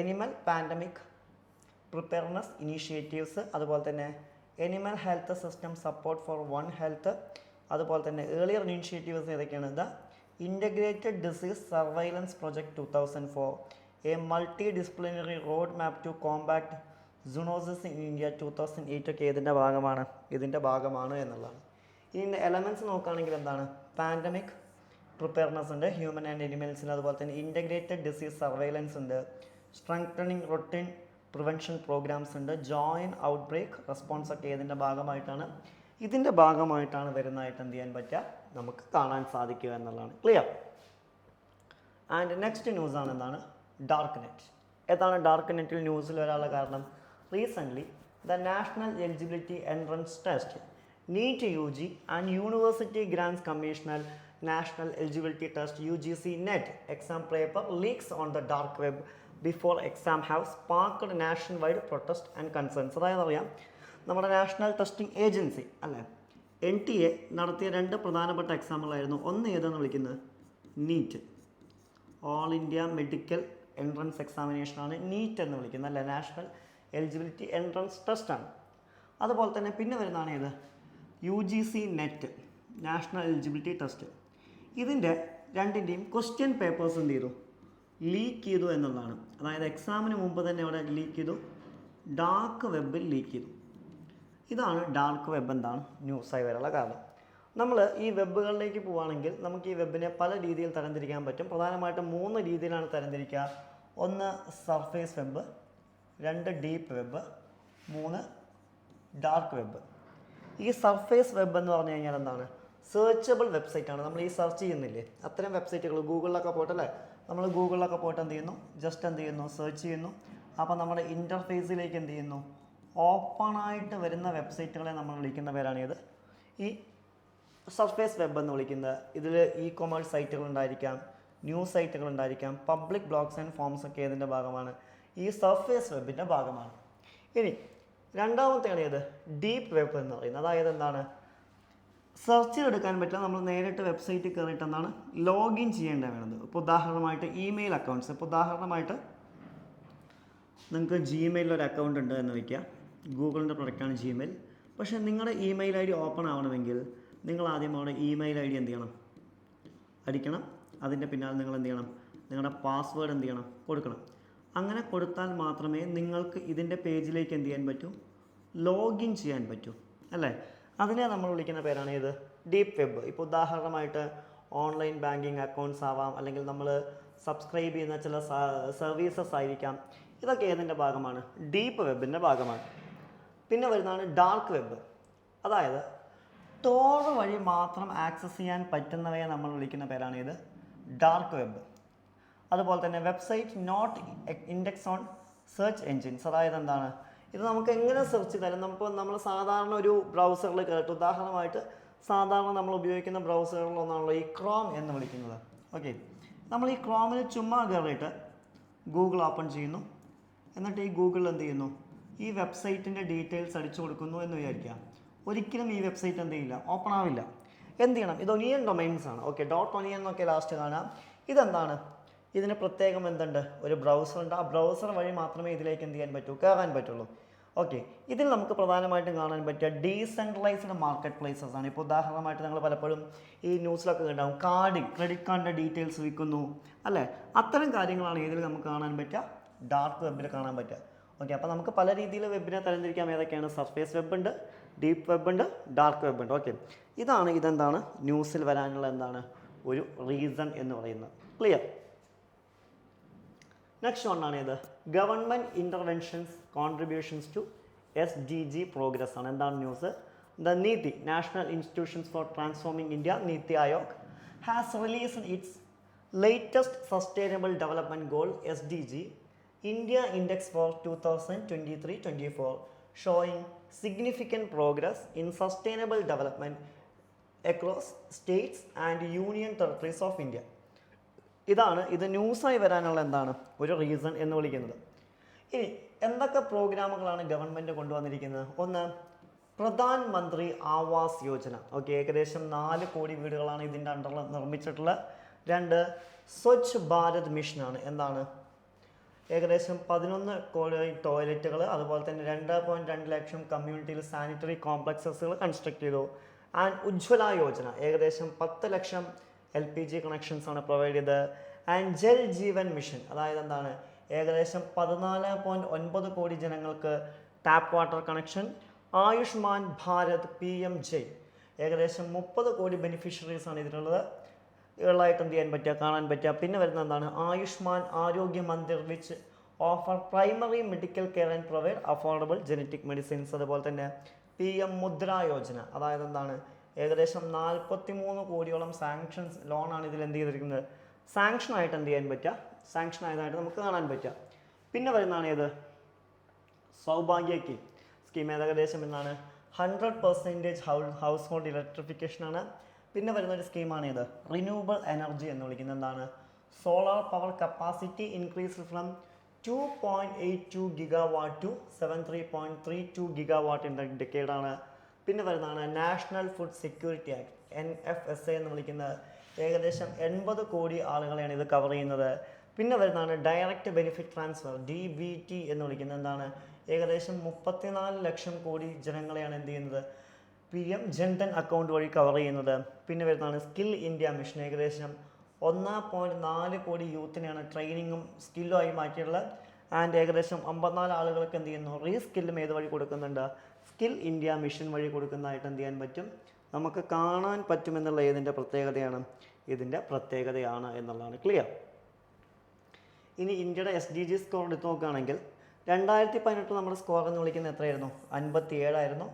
എനിമൽ പാൻഡമിക് പ്രിപ്പയർനെസ് ഇനീഷ്യേറ്റീവ്സ്, അതുപോലെ തന്നെ animal health system support for one health, അതുപോലെ തന്നെ earlier initiatives ഏതൊക്കെയാണ്? The integrated disease surveillance project 2004, a multi disciplinary road map to compact zoonosis in India 2008 ഒക്കെ ഇതിൻ്റെ ഭാഗമാണ് എന്നുള്ളതാണ്. ഇതിൻ്റെ എലമെൻറ്റ്സ് നോക്കുകയാണെങ്കിൽ എന്താണ്? പാൻഡമിക് പ്രിപ്പയർനെസ് ഉണ്ട് ഹ്യൂമൻ ആൻഡ് എനിമൽസിൽ, അതുപോലെ തന്നെ ഇൻ്റഗ്രേറ്റഡ് ഡിസീസ് സർവൈലൻസ് ഉണ്ട്, സ്ട്രെങ്തനിങ് റൊട്ടീൻ പ്രിവെൻഷൻ പ്രോഗ്രാംസ് ഉണ്ട്, ജോയിൻറ്റ് ഔട്ട്ബ്രേക്ക് റെസ്പോൺസ് ഒക്കെ ഇതിൻ്റെ ഭാഗമായിട്ടാണ്. ഇതിൻ്റെ ഭാഗമായിട്ടാണ് വരുന്നതായിട്ട് എന്ത് ചെയ്യാൻ പറ്റുക, നമുക്ക് കാണാൻ സാധിക്കുക എന്നുള്ളതാണ്. ക്ലിയർ? ആൻഡ് നെക്സ്റ്റ് ന്യൂസാണ് എന്താണ്, ഡാർക്ക് നെറ്റ്. ഏതാണ് ഡാർക്ക് നെറ്റിൽ ന്യൂസിൽ വരാനുള്ള കാരണം? Recently the national eligibility entrance test NEET UG and university grants commission national eligibility test UGC NET exam paper leaks on the dark web before exam have sparked nationwide protest and concerns. അതായത് അറിയാം, നമ്മുടെ national testing agency അല്ലേ, NTA നടത്തിയ 2 പ്രധാനപ്പെട്ട എക്സാമുകളായിരുന്നു. ഒന്ന് ഏതെന്ന് വിളിക്കുന്നത് NEET, all India medical entrance എക്സാമിനേഷനാണ് നീറ്റ് എന്ന് വിളിക്കുന്നത് അല്ലേ, നാഷണൽ എലിജിബിലിറ്റി എൻട്രൻസ് ടെസ്റ്റാണ്. അതുപോലെ തന്നെ പിന്നെ വരുന്നതാണ് ഏത്, UGC NET national eligibility test. ഇതിൻ്റെ രണ്ടിൻ്റെയും ക്വസ്റ്റ്യൻ പേപ്പേഴ്സ് എന്ത് ചെയ്തു, ലീക്ക് ചെയ്തു എന്നുള്ളതാണ്. അതായത് എക്സാമിന് മുമ്പ് തന്നെ അവിടെ ലീക്ക് ചെയ്തു, ഡാർക്ക് വെബിൽ ലീക്ക് ചെയ്തു. ഇതാണ് ഡാർക്ക് വെബ് എന്താണ് ന്യൂസായി വരാനുള്ള കാരണം. നമ്മൾ ഈ വെബുകളിലേക്ക് പോവുകയാണെങ്കിൽ നമുക്ക് ഈ വെബിനെ പല രീതിയിൽ തരംതിരിക്കാൻ പറ്റും. പ്രധാനമായിട്ടും 3 രീതിയിലാണ് തരംതിരിക്കുക. 1 surface web, 2 deep web, 3 dark web. ഈ സർഫേസ് വെബ് എന്ന് പറഞ്ഞു കഴിഞ്ഞാൽ എന്താണ്, സെർച്ചബിൾ വെബ്സൈറ്റാണ്. നമ്മൾ ഈ സെർച്ച് ചെയ്യുന്നില്ലേ, അത്തരം വെബ്സൈറ്റുകൾ ഗൂഗിളിലൊക്കെ പോയിട്ടല്ലേ, നമ്മൾ ഗൂഗിളിലൊക്കെ പോയിട്ട് എന്ത് ചെയ്യുന്നു, ജസ്റ്റ് എന്ത് ചെയ്യുന്നു, സെർച്ച് ചെയ്യുന്നു. അപ്പോൾ നമ്മുടെ ഇൻ്റർഫേസിലേക്ക് എന്ത് ചെയ്യുന്നു, ഓപ്പണായിട്ട് വരുന്ന വെബ്സൈറ്റുകളെ നമ്മൾ വിളിക്കുന്ന പേരാണ് ഇത് ഈ സർഫേസ് വെബ് എന്ന് വിളിക്കുന്നത്. ഇതിൽ ഇ-കൊമേഴ്സ് സൈറ്റുകൾ ഉണ്ടായിരിക്കാം, ന്യൂസ് സൈറ്റുകൾ ഉണ്ടായിരിക്കാം, പബ്ലിക് ബ്ലോഗ്സ് ആൻഡ് ഫോംസ് ഒക്കെ ഇതിൻ്റെ ഭാഗമാണ്, ഈ സർഫേസ് വെബിൻ്റെ ഭാഗമാണ്. ഇനി രണ്ടാമത്തെയാണ് ഏത്, ഡീപ്പ് വെബ് എന്ന് പറയുന്നത്. അതായത് എന്താണ്, സെർച്ച് എടുക്കാൻ പറ്റില്ല, നമ്മൾ നേരിട്ട് വെബ്സൈറ്റിൽ കയറിയിട്ട് എന്താണ് ലോഗിൻ ചെയ്യേണ്ട വേണ്ടത്. ഇപ്പോൾ ഉദാഹരണമായിട്ട് ഇമെയിൽ അക്കൗണ്ട്സ്, ഇപ്പോൾ ഉദാഹരണമായിട്ട് നിങ്ങൾക്ക് ജിമെയിലിൽ ഒരു അക്കൗണ്ട് ഉണ്ട് എന്ന് വയ്ക്കുക, ഗൂഗിളിൻ്റെ പ്രൊഡക്റ്റാണ് ജിമെയിൽ. പക്ഷേ നിങ്ങളുടെ ഇമെയിൽ ID ഓപ്പൺ ആവണമെങ്കിൽ നിങ്ങൾ ആദ്യം അവിടെ ഇമെയിൽ ID എന്ത് ചെയ്യണം, അടിക്കണം. അതിൻ്റെ പിന്നാലെ നിങ്ങൾ എന്ത് ചെയ്യണം, നിങ്ങളുടെ പാസ്വേഡ് എന്ത് ചെയ്യണം, കൊടുക്കണം. അങ്ങനെ കൊടുത്താൽ മാത്രമേ നിങ്ങൾക്ക് ഇതിൻ്റെ പേജിലേക്ക് എന്ത് ചെയ്യാൻ പറ്റൂ, ലോഗിൻ ചെയ്യാൻ പറ്റൂ അല്ലേ. അതിനെ നമ്മൾ വിളിക്കുന്ന പേരാണ് ഇത് ഡീപ്പ് വെബ്. ഇപ്പോൾ ഉദാഹരണമായിട്ട് ഓൺലൈൻ ബാങ്കിങ് അക്കൗണ്ട്സ് ആവാം, അല്ലെങ്കിൽ നമ്മൾ സബ്സ്ക്രൈബ് ചെയ്യുന്ന ചില സർവീസസ് ആയിരിക്കാം. ഇതൊക്കെ ഏതിൻ്റെ ഭാഗമാണ്, ഡീപ്പ് വെബിൻ്റെ ഭാഗമാണ്. പിന്നെ വരുന്നതാണ് ഡാർക്ക് വെബ്. അതായത് ടോർ വഴി മാത്രം ആക്സസ് ചെയ്യാൻ പറ്റുന്നവയെ നമ്മൾ വിളിക്കുന്ന പേരാണ് ഇത് ഡാർക്ക് വെബ്. അതുപോലെ തന്നെ website not index on search engines. അതായത് എന്താണ്, ഇത് നമുക്ക് എങ്ങനെ സെർച്ച് ചെയ്താലും നമ്മൾ സാധാരണ ഒരു ബ്രൗസറിൽ കയറിയിട്ട്, ഉദാഹരണമായിട്ട് സാധാരണ നമ്മൾ ഉപയോഗിക്കുന്ന ബ്രൗസറുകളിലൊന്നാണല്ലോ ഈ ക്രോം എന്ന് വിളിക്കുന്നത്. ഓക്കെ, നമ്മൾ ഈ ക്രോമിൽ ചുമ്മാ കയറിയിട്ട് ഗൂഗിൾ ഓപ്പൺ ചെയ്യുന്നു, എന്നിട്ട് ഈ ഗൂഗിളിൽ എന്ത് ചെയ്യുന്നു, ഈ വെബ്സൈറ്റിൻ്റെ ഡീറ്റെയിൽസ് അടിച്ചു കൊടുക്കുന്നു എന്ന് വിചാരിക്കുക. ഒരിക്കലും ഈ വെബ്സൈറ്റ് എന്ത് ചെയ്യില്ല, ഓപ്പൺ ആവില്ല. എന്ത് ചെയ്യണം, ഇത് ഒനിയൻ ഡൊമൈൻസ് ആണ്. ഓക്കെ, .onion എന്നൊക്കെ ലാസ്റ്റ് കാണാം. ഇതെന്താണ്, ഇതിന് പ്രത്യേകം എന്തുണ്ട്, ഒരു ബ്രൗസർ ഉണ്ട്. ആ ബ്രൗസർ വഴി മാത്രമേ ഇതിലേക്ക് എന്ത് ചെയ്യാൻ പറ്റൂ, കയറാൻ പറ്റുള്ളൂ. ഓക്കെ, ഇതിൽ നമുക്ക് പ്രധാനമായിട്ടും കാണാൻ പറ്റുക ഡീസെൻട്രലൈസ്ഡ് മാർക്കറ്റ് പ്ലേസസ് ആണ്. ഇപ്പോൾ ഉദാഹരണമായിട്ട് നിങ്ങൾ പലപ്പോഴും ഈ ന്യൂസിലൊക്കെ ഉണ്ടാവും, ക്രെഡിറ്റ് കാർഡിൻ്റെ ഡീറ്റെയിൽസ് വിൽക്കുന്നു അല്ലേ. അത്തരം കാര്യങ്ങളാണ് ഇതിൽ നമുക്ക് കാണാൻ പറ്റുക, ഡാർക്ക് വെബിൽ കാണാൻ പറ്റുക. ഓക്കെ, അപ്പോൾ നമുക്ക് പല രീതിയിൽ വെബിനെ തരംതിരിക്കാം. ഏതൊക്കെയാണ്, സർഫേസ് വെബ് ഉണ്ട്, ഡീപ്പ് വെബ് ഉണ്ട്, ഡാർക്ക് വെബ് ഉണ്ട്. ഓക്കെ, ഇതെന്താണ് ന്യൂസിൽ വരാനുള്ള എന്താണ് ഒരു റീസൺ എന്ന് പറയുന്നത്. ക്ലിയർ? നെക്സ്റ്റ് വണ്ണാണ് ഇത് government interventions contributions to SDG progress ആണ്. എന്താണ് news, the NITI national institutions for transforming India NITI Aayog has released its latest sustainable development goal SDG India Index for 2023-24 showing significant progress in sustainable development across states and union territories of India. ഇത് ന്യൂസായി വരാനുള്ള എന്താണ് ഒരു reason എന്ന് വിളിക്കുന്നത്. ഇനി എന്തൊക്കെ പ്രോഗ്രാമുകളാണ് government കൊണ്ടുവന്നിരിക്കുന്നത്? ഒന്ന്, പ്രധാൻ മന്ത്രി ആവാസ് യോജന. ഓക്കെ, ഏകദേശം 4 കോടി വീടുകളാണ് ഇതിൻ്റെ അണ്ടറിൽ നിർമ്മിച്ചിട്ടുള്ളത്. 2, സ്വച്ഛ് ഭാരത് മിഷനാണ്. എന്താണ്, ഏകദേശം 11 കോടി ടോയ്ലറ്റുകൾ, അതുപോലെ തന്നെ 2.2 ലക്ഷം കമ്മ്യൂണിറ്റിയിൽ സാനിറ്ററി കോംപ്ലക്സസുകൾ കൺസ്ട്രക്ട് ചെയ്തു. ആൻഡ് ഉജ്ജ്വല യോജന, ഏകദേശം 10 ലക്ഷം LPG കണക്ഷൻസ് ആണ് പ്രൊവൈഡ് ചെയ്തത്. ആൻഡ് ജൽ ജീവൻ മിഷൻ, അതായത് എന്താണ്, ഏകദേശം 14.9 കോടി ജനങ്ങൾക്ക് tap water connection. Ayushman Bharat PMJ, ഏകദേശം 30 കോടി ബെനിഫിഷ്യറീസ് ആണ് ഇതിലുള്ളത്. ായിട്ട് എന്ത് ചെയ്യാൻ പറ്റുക, കാണാൻ പറ്റുക. പിന്നെ വരുന്ന എന്താണ്, ആയുഷ്മാൻ ആരോഗ്യ Mandir which offer primary medical care and provide affordable genetic medicines. അതുപോലെ തന്നെ PM മുദ്ര യോജന, അതായത് എന്താണ് ഏകദേശം 43 കോടിയോളം സാങ്ഷൻസ് ലോണാണ് ഇതിൽ എന്ത് ചെയ്തിരിക്കുന്നത്, സാങ്ഷൻ ആയിട്ട് എന്ത് ചെയ്യാൻ പറ്റുക, സാങ്ഷൻ ആയതായിട്ട് നമുക്ക് കാണാൻ പറ്റുക. പിന്നെ വരുന്നതാണ് ഏത്, സൗഭാഗ്യ സ്കീം. ഏകദേശം എന്താണ് 100% ഹൗസ് ഹോൾഡ് ഇലക്ട്രിഫിക്കേഷൻ ആണ്. പിന്നെ വരുന്നൊരു സ്കീമാണ് ഇത് റിന്യൂവബിൾ എനർജി എന്ന് വിളിക്കുന്നത്. എന്താണ്, solar power capacity increase from 2.82 gigawatt to 73.32 gigawatt in the ഡിക്കേഡാണ്. പിന്നെ വരുന്നതാണ് national food security act, NFSA എന്ന് വിളിക്കുന്നത്. ഏകദേശം 80 കോടി ആളുകളെയാണ് ഇത് കവർ ചെയ്യുന്നത്. പിന്നെ വരുന്നതാണ് ഡയറക്റ്റ് ബെനിഫിറ്റ് ട്രാൻസ്ഫർ, DBT എന്ന് വിളിക്കുന്നത്. എന്താണ്, ഏകദേശം 34 ലക്ഷം കോടി ജനങ്ങളെയാണ് എന്ത് ചെയ്യുന്നത്, PM ജൻധൻ അക്കൗണ്ട് വഴി കവർ ചെയ്യുന്നത്. പിന്നെ വരുന്നതാണ് സ്കിൽ ഇന്ത്യ മിഷൻ. ഏകദേശം 1.4 കോടി യൂത്തിനെയാണ് ട്രെയിനിങ്ങും സ്കില്ലുമായി മാറ്റിയിട്ടുള്ളത്. ആൻഡ് ഏകദേശം 54 ആളുകൾക്ക് എന്ത് ചെയ്യുന്നു, റീസ്കില്ലും ഏത് വഴി കൊടുക്കുന്നുണ്ട്, സ്കിൽ ഇന്ത്യ മിഷൻ വഴി കൊടുക്കുന്നതായിട്ട് എന്ത് ചെയ്യാൻ പറ്റും, നമുക്ക് കാണാൻ പറ്റുമെന്നുള്ള ഇതിൻ്റെ പ്രത്യേകതയാണ് എന്നുള്ളതാണ്. ക്ലിയർ. ഇനി ഇന്ത്യയുടെ SDG സ്കോർ എടുത്ത് നോക്കുകയാണെങ്കിൽ 2018 നമ്മുടെ സ്കോർ എന്ന് വിളിക്കുന്നത് എത്രയായിരുന്നു, 57 ആയിരുന്നു.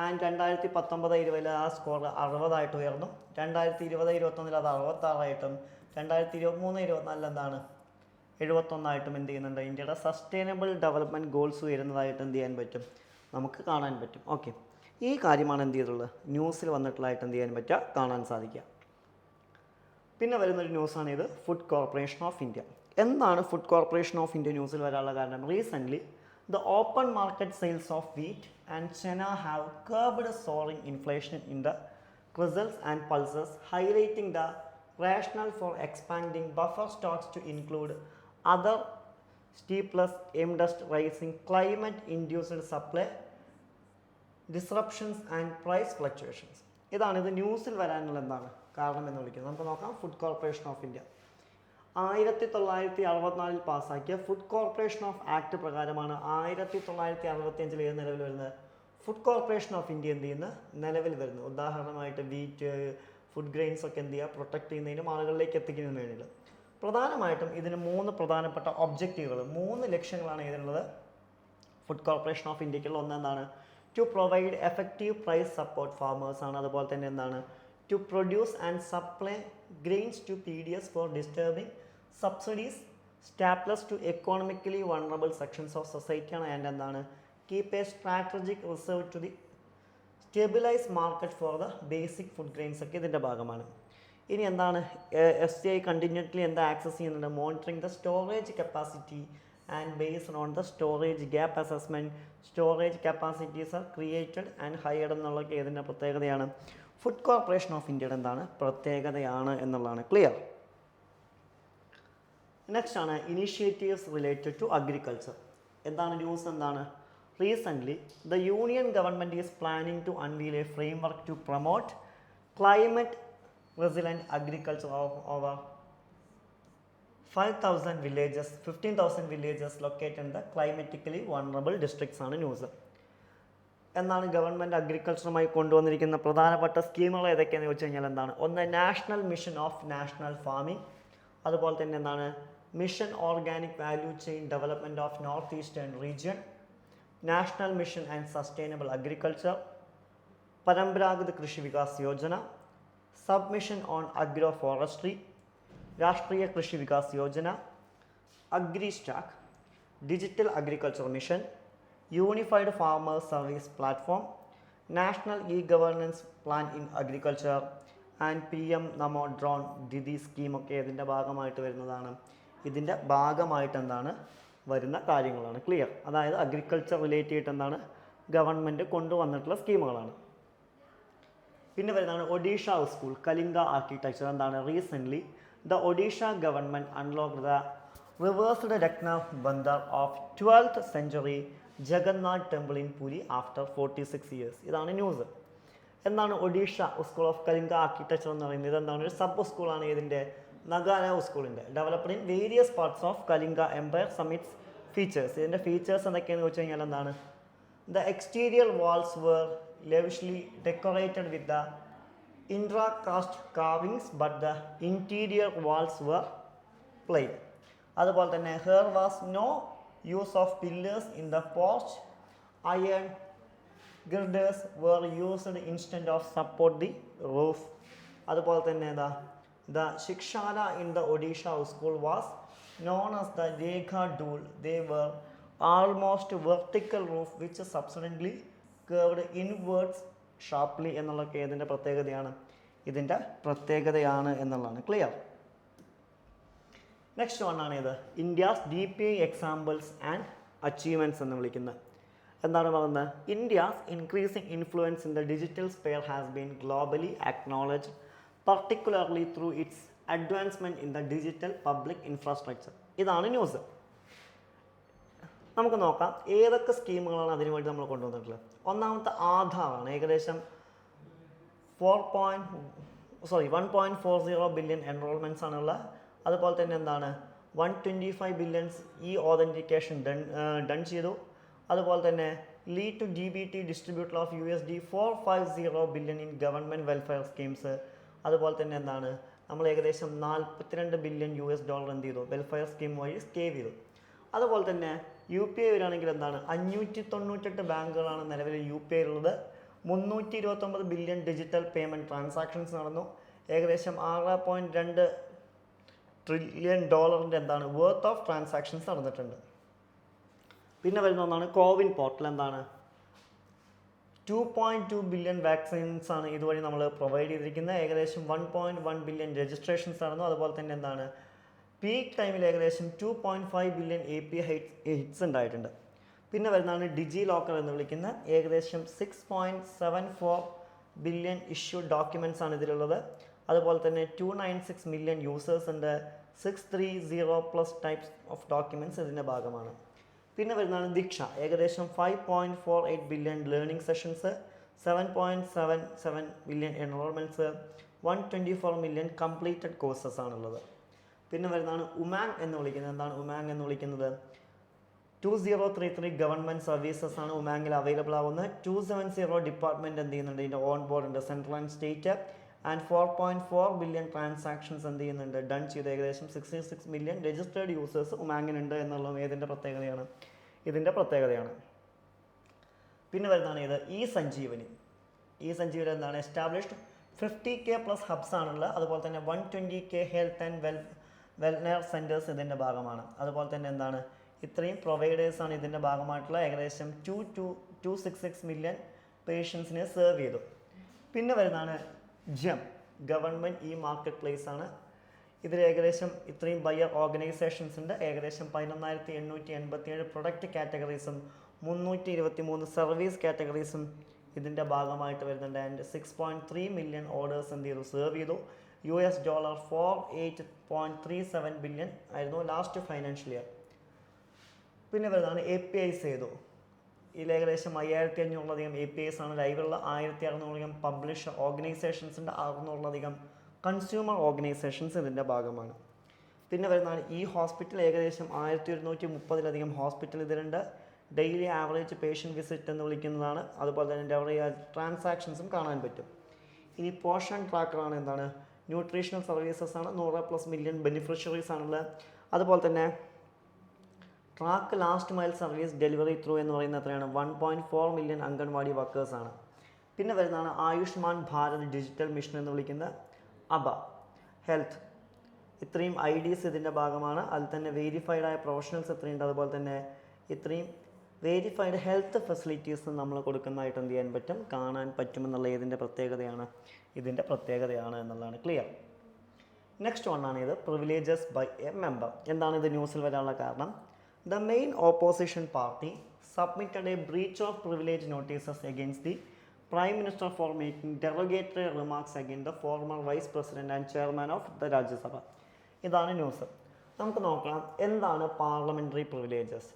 ആൻഡ് 2019-20 ആ സ്കോർ 60 ഉയർന്നു. 2020-21 അത് 66 2023-24 എന്താണ് 71 എന്ത് ചെയ്യുന്നുണ്ട്, ഇന്ത്യയുടെ സസ്റ്റൈനബിൾ ഡെവലപ്മെൻറ്റ് ഗോൾസ് ഉയരുന്നതായിട്ട് എന്ത് ചെയ്യാൻ പറ്റും, നമുക്ക് കാണാൻ പറ്റും. ഓക്കെ, ഈ കാര്യമാണ് എന്ത് ചെയ്തിട്ടുള്ളത്, ന്യൂസിൽ വന്നിട്ടുള്ളതായിട്ട് എന്ത് ചെയ്യാൻ പറ്റുക, കാണാൻ സാധിക്കുക. പിന്നെ വരുന്നൊരു ന്യൂസാണ് ഇത് ഫുഡ് കോർപ്പറേഷൻ ഓഫ് ഇന്ത്യ. എന്താണ് ഫുഡ് കോർപ്പറേഷൻ ഓഫ് ഇന്ത്യ ന്യൂസിൽ വരാനുള്ള കാരണം, recently the open market sales of wheat and chana have curbed soaring inflation in the results and pulses, highlighting the rationale for expanding buffer stocks to include other stimulus aimed at rising climate-induced supply disruptions and price fluctuations. ഇതാണ് ഇത് ന്യൂസിൽ വരാനുള്ള എന്താണ് കാരണം എന്ന് വിളിക്കുന്നത്. നമുക്ക് നോക്കാം. ഫുഡ് കോർപ്പറേഷൻ ഓഫ് ഇന്ത്യ 1964 പാസ്സാക്കിയ ഫുഡ് കോർപ്പറേഷൻ ഓഫ് ആക്ട് പ്രകാരമാണ് 1965 ഏത് നിലവിൽ വരുന്നത്, ഫുഡ് കോർപ്പറേഷൻ ഓഫ് ഇന്ത്യ എന്ത് ചെയ്യുന്ന നിലവിൽ വരുന്നത്. ഉദാഹരണമായിട്ട് വീറ്റ്, ഫുഡ് ഗ്രെയിൻസ് ഒക്കെ എന്ത് ചെയ്യുക, പ്രൊട്ടക്ട് ചെയ്യുന്നതിനും ആളുകളിലേക്ക് എത്തിക്കുന്നതിന് വേണ്ടിയിട്ട്. പ്രധാനമായിട്ടും ഇതിന് 3 പ്രധാനപ്പെട്ട ഒബ്ജക്റ്റീവുകൾ, 3 ലക്ഷ്യങ്ങളാണ് ഇതിനുള്ളത് ഫുഡ് കോർപ്പറേഷൻ ഓഫ് ഇന്ത്യക്കുള്ള. ഒന്നെന്താണ്, to provide effective price support farmers ആണ്. അതുപോലെ തന്നെ എന്താണ്, to produce and supply grains to PDS for disturbing subsidies staples to economically vulnerable sections of സൊസൈറ്റിയാണ്. ആൻഡ് എന്താണ്, keep a strategic reserve to the stabilise market for the basic food grains ഒക്കെ ഇതിൻ്റെ ഭാഗമാണ്. ഇനി എന്താണ്, FCI കണ്ടിന്യൂസ്ലി എന്താ access ചെയ്യുന്നുണ്ട്, monitoring the storage capacity and based on the storage gap assessment, storage capacities are created and hired എന്നുള്ളതൊക്കെ ഇതിൻ്റെ പ്രത്യേകതയാണ്. ഫുഡ് കോർപ്പറേഷൻ ഓഫ് ഇന്ത്യയുടെ എന്താണ് പ്രത്യേകതയാണ് എന്നുള്ളതാണ്. ക്ലിയർ. നെക്സ്റ്റ് ആണ് ഇനീഷ്യേറ്റീവ്സ് റിലേറ്റഡ് ടു അഗ്രികൾച്ചർ. എന്താണ് ന്യൂസ്, എന്താണ്, recently the union government is planning to unveil a framework to promote climate resilient agriculture over 15,000 villages located in the climatically vulnerable districts ആണ് news. എന്നാണ് government അഗ്രികൾച്ചറുമായി കൊണ്ടുവന്നിരിക്കുന്ന പ്രധാനപ്പെട്ട സ്കീമുകൾ ഏതൊക്കെയാണെന്ന് ചോദിച്ചു കഴിഞ്ഞാൽ എന്താണ്, ഒന്ന് national mission of national farming, അതുപോലെ തന്നെ എന്താണ് mission organic value chain development of north eastern region, national mission and sustainable agriculture, Paramparagat Krishi Vikas Yojana, submission on agro forestry, Rashtriya Krishi Vikas Yojana, agri stack, digital agriculture mission, unified farmers service platform, national governance plan in agriculture and PM Namo drone Didi സ്കീമൊക്കെ ഇതിൻ്റെ ഭാഗമായിട്ട് വരുന്നതാണ്. ഇതിൻ്റെ ഭാഗമായിട്ട് എന്താണ് വരുന്ന കാര്യങ്ങളാണ്. Clear. അതായത് അഗ്രികൾച്ചർ റിലേറ്റ് ചെയ്തിട്ട് എന്താണ് ഗവൺമെൻറ് കൊണ്ടുവന്നിട്ടുള്ള സ്കീമുകളാണ്. പിന്നെ വരുന്നതാണ് ഒഡീഷ സ്കൂൾ കലിംഗ ആർക്കിടെക്ചർ. എന്താണ്, recently the Odisha government unlock the reversed Ratna Bhandar of 12th century Jagannath temple in Puri after 46 years. ഇതാണ് ന്യൂസ്. എന്താണ് Odisha school of Kalinga architecture എന്ന് പറയുന്നത്, ഇതെന്താണ് ഒരു സബ് സ്കൂളാണ്. ഇതിൻ്റെ നഗാന സ്കൂളിൻ്റെ developed in various parts of Kalinga empire summits features. ഇതിൻ്റെ ഫീച്ചേഴ്സ് എന്തൊക്കെയാണെന്ന് വെച്ച് കഴിഞ്ഞാൽ എന്താണ്, the exterior walls were lavishly decorated with the intra-cast carvings but the interior walls were plain. അതുപോലെ തന്നെ here was no use of pillars in the porch, iron girders were used instead of support the roof. അതുപോലെ തന്നെ ഏതാ the Shikshara in the Odisha school was known as the Rekha Dul. They were almost vertical roof which subsequently curved inwards sharply എന്നുള്ളതൊക്കെ ഇതിൻ്റെ പ്രത്യേകതയാണ് എന്നുള്ളതാണ് clear. Next one ആണ് ഇത് India's DPI examples and achievements എന്ന് വിളിക്കുന്നത്. എന്താണ് പറയുന്നത്? India's increasing influence in the digital spare has been globally acknowledged particularly through its advancement in the digital public infrastructure. ഇതാണ് ന്യൂസ്. നമുക്ക് നോക്കാം ഏതൊക്കെ സ്കീമുകളാണ് അതിനു വേണ്ടി നമ്മൾ കൊണ്ടുവന്നിട്ടുള്ളത്. ഒന്നാമത്തെ ആധാറാണ്. ഏകദേശം 1.40 ബില്യൺ എൻറോൾമെൻറ്റ്സ് ആണുള്ളത്. അതുപോലെ തന്നെ എന്താണ് 125 ബില്യൺസ് ഈ ഓതൻറ്റിക്കേഷൻ ഡൺ ചെയ്തു. അതുപോലെ തന്നെ lead to DBT distributor of $450 billion in government welfare schemes. അതുപോലെ തന്നെ എന്താണ് നമ്മൾ ഏകദേശം $42 ബില്യൺ എന്ത് ചെയ്തു വെൽഫെയർ സ്കീം വഴി സേവ് ചെയ്തു. അതുപോലെ തന്നെ UPI വരികയാണെങ്കിൽ എന്താണ് 598 ബാങ്കുകളാണ് നിലവിൽ UPI ഉള്ളത്. 329 ബില്യൺ ഡിജിറ്റൽ പേയ്മെൻറ്റ് ട്രാൻസാക്ഷൻസ് നടന്നു. ഏകദേശം $6.2 ട്രില്യൺ എന്താണ് വർത്ത് ഓഫ് ട്രാൻസാക്ഷൻസ് നടന്നിട്ടുണ്ട്. പിന്നെ വരുന്ന ഒന്നാണ് കോവിൻ പോർട്ടൽ. എന്താണ് 2.2 ബില്യൺ വാക്സിൻസ് ആണ് ഇതുവഴി നമ്മൾ പ്രൊവൈഡ് ചെയ്തിരിക്കുന്നത്. ഏകദേശം 1.1 ബില്യൺ രജിസ്ട്രേഷൻസ് നടന്നു. അതുപോലെ തന്നെ എന്താണ് പീക്ക് ടൈമിൽ ഏകദേശം 2.5 ബില്യൺ API ഹിറ്റ്സ് ഉണ്ടായിട്ടുണ്ട്. പിന്നെ വരുന്നതാണ് ഡിജി ലോക്കർ എന്ന് വിളിക്കുന്ന ഏകദേശം 6.74 ബില്യൺ ഇഷ്യൂ ഡോക്യുമെൻറ്റ്സ് ആണ് ഇതിലുള്ളത്. അതുപോലെ തന്നെ 296 മില്യൺ യൂസേഴ്സ് ഉണ്ട്. 630+ ടൈപ്സ് ഓഫ് ഡോക്യുമെൻറ്റ്സ് ഇതിൻ്റെ ഭാഗമാണ്. പിന്നെ വരുന്നതാണ് ദീക്ഷ. ഏകദേശം 5.48 billion learning sessions, 7.77 billion enrolments, 124 million completed courses ആണുള്ളത്. പിന്നെ വരുന്നതാണ് ഉമാങ് എന്ന് വിളിക്കുന്നത്. എന്താണ് ഉമാങ് എന്ന് വിളിക്കുന്നത്? 2033 ഗവൺമെൻറ് സർവീസസ് ആണ് ഉമാങ്ങിൽ അവൈലബിൾ ആവുന്നത്. 270 ഡിപ്പാർട്ട്മെൻറ്റ് എന്ത് ചെയ്യുന്നുണ്ട് ഇതിൻ്റെ ഓൺ ബോർഡ് ഉണ്ട്, central and state. And 4.4 billion transactions എന്ത് ചെയ്യുന്നുണ്ട് ഡൺ ചെയ്ത്. ഏകദേശം 66 മില്യൺ രജിസ്റ്റേർഡ് യൂസേഴ്സ് ഉമാങ്ങിനുണ്ട് എന്നുള്ളത് ഇതിൻ്റെ പ്രത്യേകതയാണ്. പിന്നെ വരുന്നതാണ് ഇത് ഇ സഞ്ജീവനി എന്താണ് എസ്റ്റാബ്ലിഷ്ഡ് 50K+ ഹബ്സ് ആണുള്ളത്. അതുപോലെ തന്നെ 120K ഹെൽത്ത് ആൻഡ് വെൽനെർ സെൻറ്റേഴ്സ് ഇതിൻ്റെ ഭാഗമാണ്. അതുപോലെ തന്നെ എന്താണ് ഇത്രയും പ്രൊവൈഡേഴ്സാണ് ഇതിൻ്റെ ഭാഗമായിട്ടുള്ള ഏകദേശം 266 മില്യൺ പേഷ്യൻസിനെ സെർവ് ചെയ്തു. പിന്നെ വരുന്നതാണ് ജം ഗവൺമെൻറ് മാർക്കറ്റ് പ്ലേസ് ആണ്. ഇതിൽ ഏകദേശം ഇത്രയും ബയർ ഓർഗനൈസേഷൻസ് ഉണ്ട്. ഏകദേശം 11,887 പ്രൊഡക്റ്റ് കാറ്റഗറീസും 323 സർവീസ് കാറ്റഗറീസും ഇതിൻ്റെ ഭാഗമായിട്ട് വരുന്നുണ്ട്. ആൻഡ് 6.3 മില്യൺ ഓർഡേഴ്സ് എന്ത് ചെയ്തു സെർവ് ചെയ്തു. $48.37 ബില്യൺ ആയിരുന്നു ലാസ്റ്റ് ഫൈനാൻഷ്യൽ ഇയർ. പിന്നെ വരുന്നതാണ് APIs ചെയ്തു. ഇതിൽ ഏകദേശം 5500-ലധികം APIs ആണ് ലൈവുള്ള. 1600-ലധികം പബ്ലിഷ് ഓർഗനൈസേഷൻസ് ഉണ്ട്. 600-ലധികം കൺസ്യൂമർ ഓർഗനൈസേഷൻസ് ഇതിൻ്റെ ഭാഗമാണ്. പിന്നെ വരുന്നതാണ് ഹോസ്പിറ്റൽ. ഏകദേശം 1130-ലധികം ഹോസ്പിറ്റൽ ഇതിലുണ്ട്. ഡെയിലി ആവറേജ് പേഷ്യൻറ്റ് വിസിറ്റ് എന്ന് വിളിക്കുന്നതാണ്. അതുപോലെ തന്നെ ട്രാൻസാക്ഷൻസും കാണാൻ പറ്റും. ഇനി പോഷൻ ട്രാക്കറാണ്. എന്താണ് ന്യൂട്രീഷണൽ സർവീസസ് ആണ്. 100+ മില്യൺ ബെനിഫിഷ്യറീസ് ആണുള്ളത്. അതുപോലെ തന്നെ track last mile service delivery through എന്ന് പറയുന്നത് എത്രയാണ് 1.4 മില്യൺ അംഗൻവാടി വർക്കേഴ്സാണ്. പിന്നെ വരുന്നതാണ് ആയുഷ്മാൻ ഭാരത് ഡിജിറ്റൽ മിഷൻ എന്ന് വിളിക്കുന്ന അബ ഹെൽത്ത്. ഇത്രയും IDs ഇതിൻ്റെ ഭാഗമാണ്. അതിൽ തന്നെ വെരിഫൈഡ് ആയ പ്രൊഫഷണൽസ് എത്രയുണ്ട്. അതുപോലെ തന്നെ ഇത്രയും വെരിഫൈഡ് ഹെൽത്ത് ഫെസിലിറ്റീസ് നമ്മൾ കൊടുക്കുന്നതായിട്ട് എന്ത് ചെയ്യാൻ പറ്റും കാണാൻ പറ്റുമെന്നുള്ള ഇതിൻ്റെ പ്രത്യേകതയാണ് എന്നുള്ളതാണ് ക്ലിയർ. നെക്സ്റ്റ് വണ്ണാണ് ഇത് പ്രിവിലേജസ് ബൈ എ മെമ്പർ. എന്താണ് ഇത് ന്യൂസിൽ വരാനുള്ള കാരണം? The main opposition party submitted a breach of privilege notices against the Prime Minister for making derogatory remarks against the former Vice President and Chairman of the Rajya Sabha. ഇതാണ് news. നമുക്ക് നോക്കാം എന്താണ് parliamentary privileges.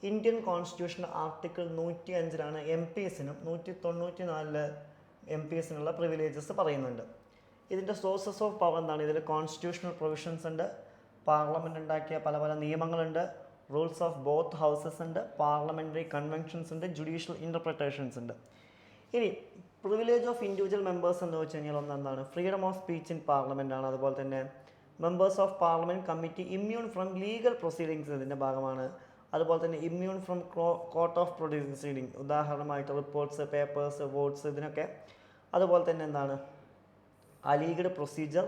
Indian constitution article 105-ലാണ് MPsനും 194 MPsനുള്ള privileges പറയുന്നുണ്ട്. ഇതിൻ്റെ sources of power എന്താണ്? ഇതിൽ കോൺസ്റ്റിറ്റ്യൂഷണൽ പ്രൊവിഷൻസ് ഉണ്ട്, പാർലമെൻറ്റ് ഉണ്ടാക്കിയ പല നിയമങ്ങളുണ്ട്, റൂൾസ് ഓഫ് ബോത്ത് ഹൗസസ് ഉണ്ട്, പാർലമെൻ്ററി കൺവെൻഷൻസ് ഉണ്ട്, ജുഡീഷ്യൽ ഇൻ്റർപ്രിട്ടേഷൻസ് ഉണ്ട്. ഇനി പ്രിവിലേജ് ഓഫ് ഇൻഡിവിജ്വൽ മെമ്പേഴ്സ് എന്ന് വെച്ച് കഴിഞ്ഞാൽ ഒന്നെന്താണ് freedom of speech in parliament ആണ്. അതുപോലെ തന്നെ members of parliament committee immune from legal proceedings ഇതിൻ്റെ ഭാഗമാണ്. അതുപോലെ തന്നെ immune from court of proceeding, ഉദാഹരണമായിട്ട് റിപ്പോർട്ട്സ്, പേപ്പേഴ്സ്, വോട്ട്സ്, ഇതിനൊക്കെ. അതുപോലെ തന്നെ എന്താണ് അലീഗഡ് പ്രൊസീജിയർ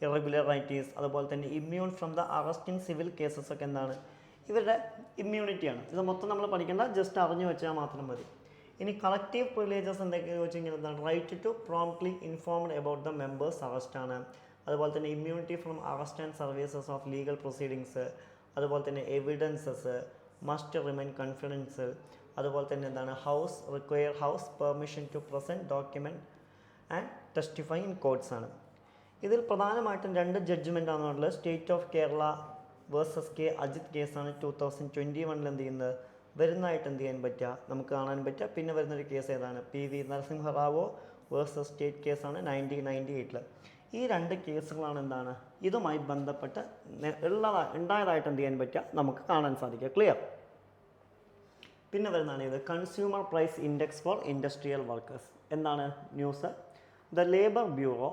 ഇറഗുലറൈറ്റീസ്, അതുപോലെ തന്നെ immune from the arrest in civil cases ഒക്കെ എന്താണ് ഇവരുടെ ഇമ്മ്യൂണിറ്റിയാണ്. ഇത് മൊത്തം നമ്മൾ പഠിക്കേണ്ട, ജസ്റ്റ് അറിഞ്ഞു വെച്ചാൽ മാത്രം മതി. ഇനി കളക്റ്റീവ് പ്രിവിലേജസ് എന്തൊക്കെയാണെന്ന് വെച്ച് കഴിഞ്ഞാൽ എന്താണ് right to promptly informed about the members arrest ആണ്. അതുപോലെ തന്നെ immunity from arrest and services of legal proceedings, അതുപോലെ തന്നെ എവിഡൻസസ് മസ്റ്റ് റിമെയിൻ കോൺഫിഡൻഷ്യൽ, അതുപോലെ തന്നെ എന്താണ് house permission to present document and testify in courts ആണ്. ഇതിൽ പ്രധാനമായിട്ടും 2 ജഡ്ജ്മെൻ്റ് ആണെന്നുള്ളത് state of Kerala versus K Ajith കേസാണ് 2021 എന്ത് ചെയ്യുന്നത് വരുന്നതായിട്ട് എന്ത് ചെയ്യാൻ പറ്റുക നമുക്ക് കാണാൻ പറ്റുക. പിന്നെ വരുന്നൊരു കേസ് ഏതാണ് PV നരസിംഹറാവു വേഴ്സസ് സ്റ്റേറ്റ് കേസാണ് 1998. ഈ 2 കേസുകളാണ് എന്താണ് ഇതുമായി ബന്ധപ്പെട്ട് ഉണ്ടായതായിട്ട് എന്ത് ചെയ്യാൻ പറ്റുക നമുക്ക് കാണാൻ സാധിക്കുക. ക്ലിയർ. പിന്നെ വരുന്നതാണ് ഇത് consumer price index for industrial workers. എന്താണ് news? The labour bureau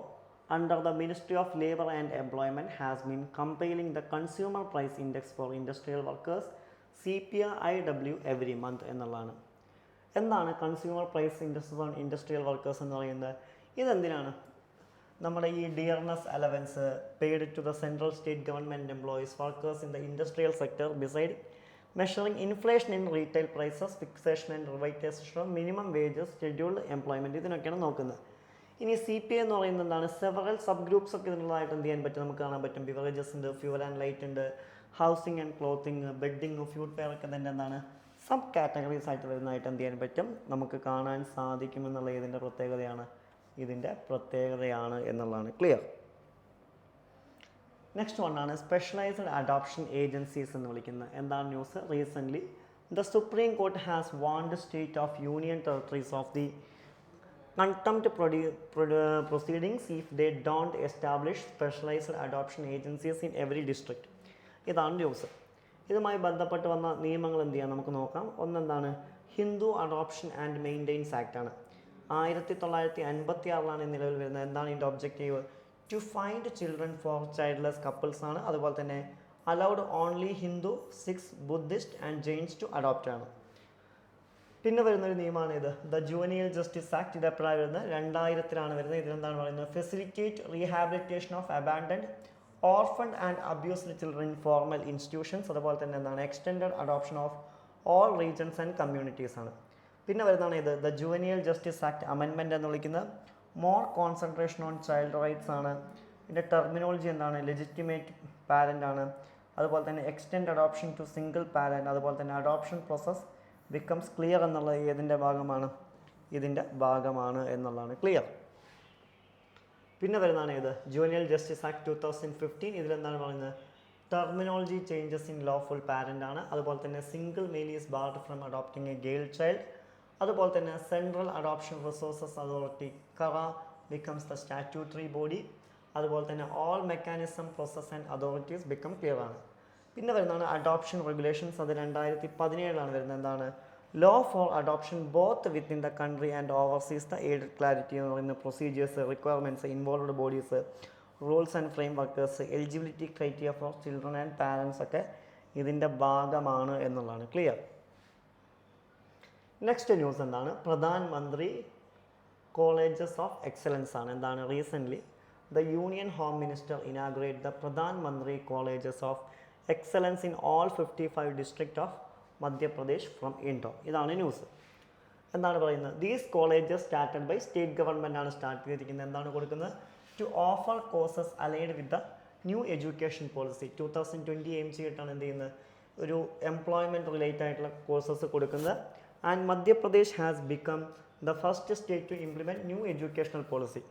under the Ministry of Labour and Employment has been compiling the Consumer Price Index for Industrial Workers CPIW every month എന്നുള്ളതാണ്. എന്താണ് consumer price index for industrial workers എന്ന് പറയുന്നത്? ഇതെന്തിനാണ്? നമ്മുടെ ഈ dearness allowance paid to the central state government employees workers in the industrial sector beside measuring inflation in retail prices, fixation and revitalisation of minimum wages, scheduled employment, ഇതിനൊക്കെയാണ് നോക്കുന്നത്. ഇനി CPI എന്ന് പറയുന്നത് എന്താണ് സെവറൽ സബ് ഗ്രൂപ്പ്സ് ഒക്കെ ഇതിനുള്ളതായിട്ട് എന്ത് ചെയ്യാൻ പറ്റും നമുക്ക് കാണാൻ പറ്റും. ബിവറേജസ് ഉണ്ട്, ഫ്യൂവൽ ആൻഡ് ലൈറ്റ് ഉണ്ട്, housing and clothing, bedding, ഫ്യൂഡ് fair ഒക്കെ തന്നെ എന്താണ് സബ് കാറ്റഗറീസ് ആയിട്ട് വരുന്നതായിട്ട് എന്ത് ചെയ്യാൻ പറ്റും നമുക്ക് കാണാൻ സാധിക്കുമെന്നുള്ള ഇതിൻ്റെ പ്രത്യേകതയാണ് എന്നുള്ളതാണ്. ക്ലിയർ. നെക്സ്റ്റ് വണ്ണാണ് സ്പെഷ്യലൈസ്ഡ് അഡോപ്ഷൻ ഏജൻസീസ് എന്ന് വിളിക്കുന്നത്. എന്താണ് news? Recently the supreme court has warned state of union territories of the contempt proceedings if they don't establish specialized adoption agencies in every district. ഇതാണ് ന്യൂസ്. ഇതുമായി ബന്ധപ്പെട്ട് വന്ന നിയമങ്ങൾ എന്ത് ചെയ്യാം നമുക്ക് നോക്കാം. ഒന്നെന്താണ് Hindu adoption and maintains act ആണ്. 1956 നിലവിൽ വരുന്നത്. എന്താണ് ഇതിൻ്റെ ഒബ്ജക്റ്റീവ്? To find children for childless couples ആണ്. അതുപോലെ തന്നെ allowed only Hindu, Sikhs, buddhist and Jains to adopt ആണ്. പിന്നെ വരുന്നൊരു നിയമമാണ് ഇത് ദ ജുവനിയൽ ജസ്റ്റിസ് ആക്ട്. ഇത് എപ്പോഴാണ് വരുന്നത്? 2000 വരുന്നത്. ഇതിലെന്താണ് പറയുന്നത്? Facilitate rehabilitation of abandoned, orphaned and abused children in formal institutions. അതുപോലെ തന്നെ എന്താണ് extended adoption of all regions and communities ആണ്. പിന്നെ വരുന്നതാണ് ഇത് the juvenile justice act amendment എന്ന് വിളിക്കുന്നത്. More concentration on child rights ആണ്. ഇതിൻ്റെ ടെർമിനോളജി എന്താണ്? ലെജിറ്റിമേറ്റ് പാരൻ്റ് ആണ്. അതുപോലെ തന്നെ extend adoption to single parent. അതുപോലെ തന്നെ അഡോപ്ഷൻ പ്രോസസ് ബിക്കംസ് ക്ലിയർ എന്നുള്ളത് ഇതിൻ്റെ ഭാഗമാണ് എന്നുള്ളതാണ്. ക്ലിയർ. പിന്നെ വരുന്നതാണ് ഇത് ജുവനിയൽ ജസ്റ്റിസ് ആക്ട് 2015. ഇതിലെന്താണ് പറയുന്നത്? Terminology changes in lawful parent ആണ്. അതുപോലെ തന്നെ single male is barred from adopting a girl child. അതുപോലെ തന്നെ central adoption resources authority CARA becomes the statutory body. അതുപോലെ തന്നെ all mechanism process and authorities become clear ആണ്. പിന്നെ വരുന്നതാണ് അഡോപ്ഷൻ റെഗുലേഷൻസ്. അത് 2017 വരുന്നത്. എന്താണ് law for adoption both within the country and overseas the aided clarity എന്ന് പറയുന്ന procedures, requirements, involved bodies, rules and frame workers, eligibility criteria for children and parents ഒക്കെ ഇതിൻ്റെ ഭാഗമാണ് എന്നുള്ളതാണ്. ക്ലിയർ. നെക്സ്റ്റ് ന്യൂസ് എന്താണ്? Pradhan Mantri colleges of excellence ആണ്. എന്താണ്? Recently the union home minister inaugurate the Pradhan Mantri colleges of excellence in all 55 district of Madhya Pradesh from Indore. ഇതാണ് news. എന്താണ് പറയുന്നത്? These colleges started by state government ആണ് സ്റ്റാർട്ട് ചെയ്തിരിക്കുന്നത്. എന്താണ് കൊടുക്കുന്നത്? To offer courses allied with the new education policy. 2020 aim ചെയ്തിട്ടാണ് എന്ത് ചെയ്യുന്നത്? ഒരു എംപ്ലോയ്മെൻറ്റ് റിലേറ്റഡ് ആയിട്ടുള്ള കോഴ്സസ് കൊടുക്കുന്നത്. And Madhya Pradesh has become the first state to implement new educational policy.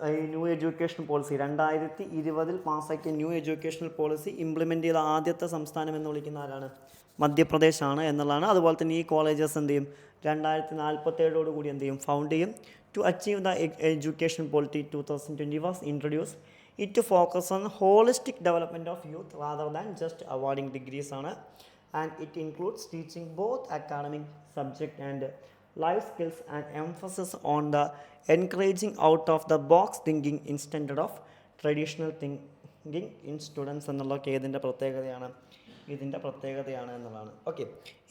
ഈ ന്യൂ എഡ്യൂക്കേഷൻ പോളിസി 2020 പാസ്സാക്കിയ ന്യൂ എഡ്യൂക്കേഷണൽ പോളിസി ഇംപ്ലിമെൻറ്റ് ചെയ്ത ആദ്യത്തെ സംസ്ഥാനം എന്ന് വിളിക്കുന്ന ആരാണ്? മധ്യപ്രദേശാണ് എന്നുള്ളതാണ്. അതുപോലെ തന്നെ ഈ കോളേജസ് എന്ത് ചെയ്യും? 2047 കൂടി എന്ത് ചെയ്യും? ഫൗണ്ട് ചെയ്യും. To achieve the education policy 2020 was introduce. It focus on holistic development of youth rather than just awarding degrees ആണ്. And it includes teaching both academic subject and life skills and emphasis on the encouraging out of the box thinking instead of traditional thinking in students എന്നുള്ളതൊക്കെ ഇതിൻ്റെ പ്രത്യേകതയാണ്. ഇതിൻ്റെ പ്രത്യേകതയാണ് എന്നുള്ളതാണ്. Okay,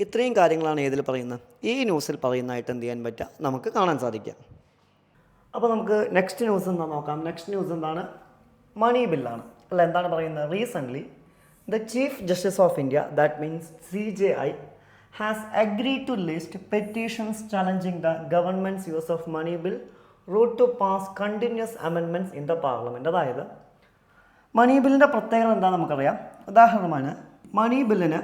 ഇത്രയും കാര്യങ്ങളാണ് ഏതിൽ പറയുന്നത്, ഈ ന്യൂസിൽ പറയുന്നതായിട്ട് എന്ത് ചെയ്യാൻ പറ്റുക, നമുക്ക് കാണാൻ സാധിക്കുക. അപ്പോൾ നമുക്ക് നെക്സ്റ്റ് ന്യൂസ് എന്താ നോക്കാം. നെക്സ്റ്റ് ന്യൂസ് എന്താണ്, മണി ബില്ലാണ്. അല്ല, എന്താണ് പറയുന്നത്, recently the chief justice of India, that means CJI, has agreed to list petitions challenging the government's use of money bill route to pass continuous amendments in the parliament. അതായത് മണി ബില്ലിൻ്റെ പ്രത്യേകത എന്താ നമുക്കറിയാം. ഉദാഹരണമാണ്, മണി ബില്ലിന്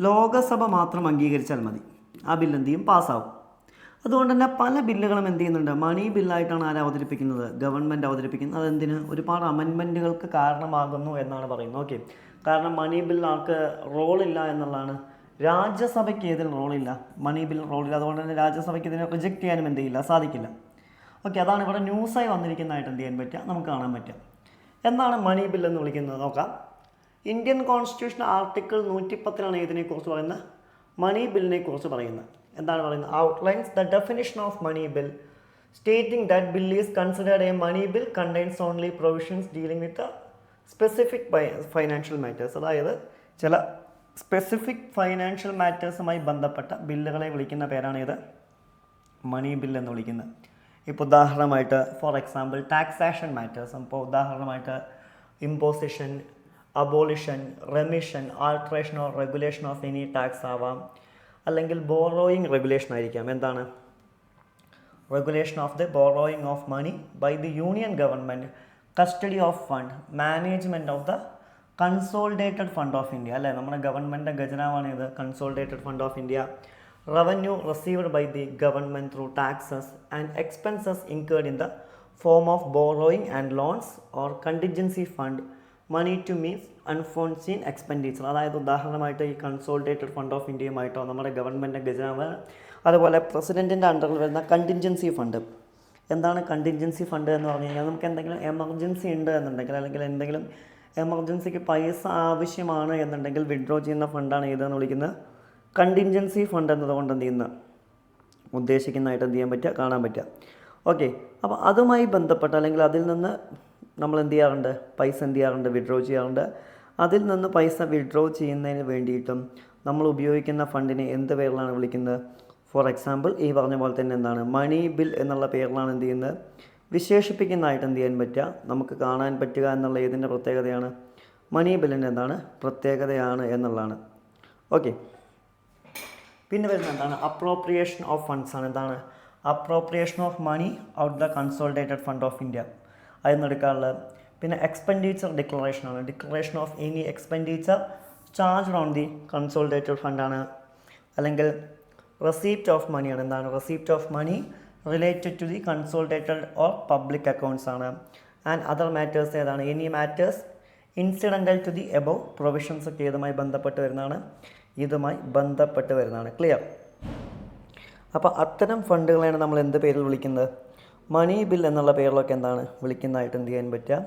ലോകസഭ മാത്രം അംഗീകരിച്ചാൽ മതി, ആ ബില്ല് എന്ത് ചെയ്യും, പാസ്സാവും. അതുകൊണ്ട് തന്നെ പല ബില്ലുകളും എന്ത് ചെയ്യുന്നുണ്ട്, മണി ബില്ലായിട്ടാണ് ആര് അവതരിപ്പിക്കുന്നത്, ഗവൺമെൻറ് അവതരിപ്പിക്കുന്നത്. അതെന്തിന്, ഒരുപാട് അമെൻമെൻറ്റുകൾക്ക് കാരണമാകുന്നു എന്നാണ് പറയുന്നത്. ഓക്കെ, കാരണം മണി ബിൽ ആർക്ക് റോളില്ല എന്നുള്ളതാണ്. രാജ്യസഭയ്ക്ക് ഏതിൽ റോളില്ല, മണി ബിൽ റോളില്ല. അതുകൊണ്ട് തന്നെ രാജ്യസഭയ്ക്ക് ഇതിനെ റിജക്റ്റ് ചെയ്യാനും എന്ത് ചെയ്യില്ല, സാധിക്കില്ല. ഓക്കെ, അതാണ് ഇവിടെ ന്യൂസായി വന്നിരിക്കുന്നതായിട്ട് എന്ത് ചെയ്യാൻ പറ്റുക, നമുക്ക് കാണാൻ പറ്റുക. എന്താണ് മണി ബിൽ എന്ന് വിളിക്കുന്നത് നോക്കാം. ഇന്ത്യൻ കോൺസ്റ്റിറ്റ്യൂഷൻ ആർട്ടിക്കിൾ 110 ഇതിനെക്കുറിച്ച് പറയുന്നത്, മണി ബില്ലിനെ കുറിച്ച് പറയുന്നത്. എന്താണ് പറയുന്നത്, outlines the definition of money bill stating that bill is considered a money bill contains only provisions dealing with specific financial matters. അതായത് ചില സ്പെസിഫിക് ഫൈനാൻഷ്യൽ മാറ്റേഴ്സുമായി ബന്ധപ്പെട്ട ബില്ലുകളെ വിളിക്കുന്ന പേരാണ് ഇത് മണി ബിൽ എന്ന് വിളിക്കുന്നത്. ഇപ്പോൾ ഉദാഹരണമായിട്ട് ഫോർ എക്സാമ്പിൾ ടാക്സേഷൻ മാറ്റേഴ്സ്. ഇപ്പോൾ ഉദാഹരണമായിട്ട് imposition, abolition, remission, alteration or regulation of any tax ആവാം. അല്ലെങ്കിൽ ബോറോയിങ് റെഗുലേഷൻ ആയിരിക്കാം. എന്താണ്, regulation of the borrowing of money by the union government, custody of fund, management of the consolidated fund of India. അല്ലേ, നമ്മുടെ ഗവൺമെൻറ്റിൻ്റെ ഖജനാവാണ് ഇത്, consolidated fund of India. Revenue received by the government through taxes and expenses incurred in the form of borrowing and loans or contingency fund, money to meet unforeseen expenditure. അതായത് ഉദാഹരണമായിട്ട് ഈ consolidated fund of ഇന്ത്യയുമായിട്ടോ നമ്മുടെ ഗവൺമെൻറ്റിൻ്റെ ഖജനാവ്, അതുപോലെ പ്രസിഡൻറ്റിൻ്റെ അണ്ടറിൽ വരുന്ന contingency fund. എന്താണ് കണ്ടിൻജൻസി ഫണ്ട് എന്ന് പറഞ്ഞു കഴിഞ്ഞാൽ, നമുക്ക് എന്തെങ്കിലും എമർജൻസി ഉണ്ട് എന്നുണ്ടെങ്കിൽ, അല്ലെങ്കിൽ എന്തെങ്കിലും എമർജൻസിക്ക് പൈസ ആവശ്യമാണ് എന്നുണ്ടെങ്കിൽ വിഡ്രോ ചെയ്യുന്ന ഫണ്ടാണ് ഏതെന്ന് വിളിക്കുന്നത്, കണ്ടിൻജൻസി ഫണ്ട് എന്നതുകൊണ്ട് എന്ത് ചെയ്യുന്ന ഉദ്ദേശിക്കുന്നതായിട്ട് എന്ത് ചെയ്യാൻ പറ്റുക, കാണാൻ പറ്റുക. ഓക്കെ, അപ്പോൾ അതുമായി ബന്ധപ്പെട്ട് അല്ലെങ്കിൽ അതിൽ നിന്ന് നമ്മൾ എന്ത് ചെയ്യാറുണ്ട്, പൈസ എന്ത് ചെയ്യാറുണ്ട്, വിഡ്രോ ചെയ്യാറുണ്ട്. അതിൽ നിന്ന് പൈസ വിഡ്രോ ചെയ്യുന്നതിന് വേണ്ടിയിട്ടും നമ്മൾ ഉപയോഗിക്കുന്ന ഫണ്ടിനെ എന്ത് പേരിലാണ് വിളിക്കുന്നത്. ഫോർ എക്സാമ്പിൾ ഈ പറഞ്ഞ പോലെ തന്നെ എന്താണ്, മണി ബിൽ എന്നുള്ള പേരിലാണ് എന്ത് ചെയ്യുന്നത്, വിശേഷിപ്പിക്കുന്നതായിട്ട് എന്ത് ചെയ്യാൻ പറ്റുക, നമുക്ക് കാണാൻ പറ്റുക എന്നുള്ള ഏതിൻ്റെ പ്രത്യേകതയാണ്, മണി ബില്ലിൻ്റെ എന്താണ് പ്രത്യേകതയാണ് എന്നുള്ളതാണ്. ഓക്കെ, പിന്നെ വരുന്നത് എന്താണ്, അപ്രോപ്രിയേഷൻ ഓഫ് ഫണ്ട്സ് ആണ്. എന്താണ്, appropriation of money out the consolidated fund of India അതിൽ എടുക്കാറുള്ളത്. പിന്നെ എക്സ്പെൻഡിച്ചർ ഡിക്ലറേഷൻ ആണ്, declaration of any expenditure charged on the consolidated ഫണ്ടാണ്. അല്ലെങ്കിൽ റെസീപ്റ്റ് ഓഫ് മണിയാണ്. എന്താണ്, receipt of money related to the consolidated or public accounts ആണ്. And other matters ഏതാണ്, any matters incidental to the above provisions ഒക്കെ ഏതുമായി ബന്ധപ്പെട്ട് വരുന്നതാണ്, ഇതുമായി ബന്ധപ്പെട്ട് വരുന്നതാണ്. ക്ലിയർ. അപ്പോൾ അത്തരം ഫണ്ടുകളെയാണ് നമ്മൾ എന്ത് പേരിൽ വിളിക്കുന്നത്, മണി ബിൽ എന്നുള്ള പേരിലൊക്കെ എന്താണ് വിളിക്കുന്നതായിട്ട് എന്ത് ചെയ്യാൻ പറ്റുക,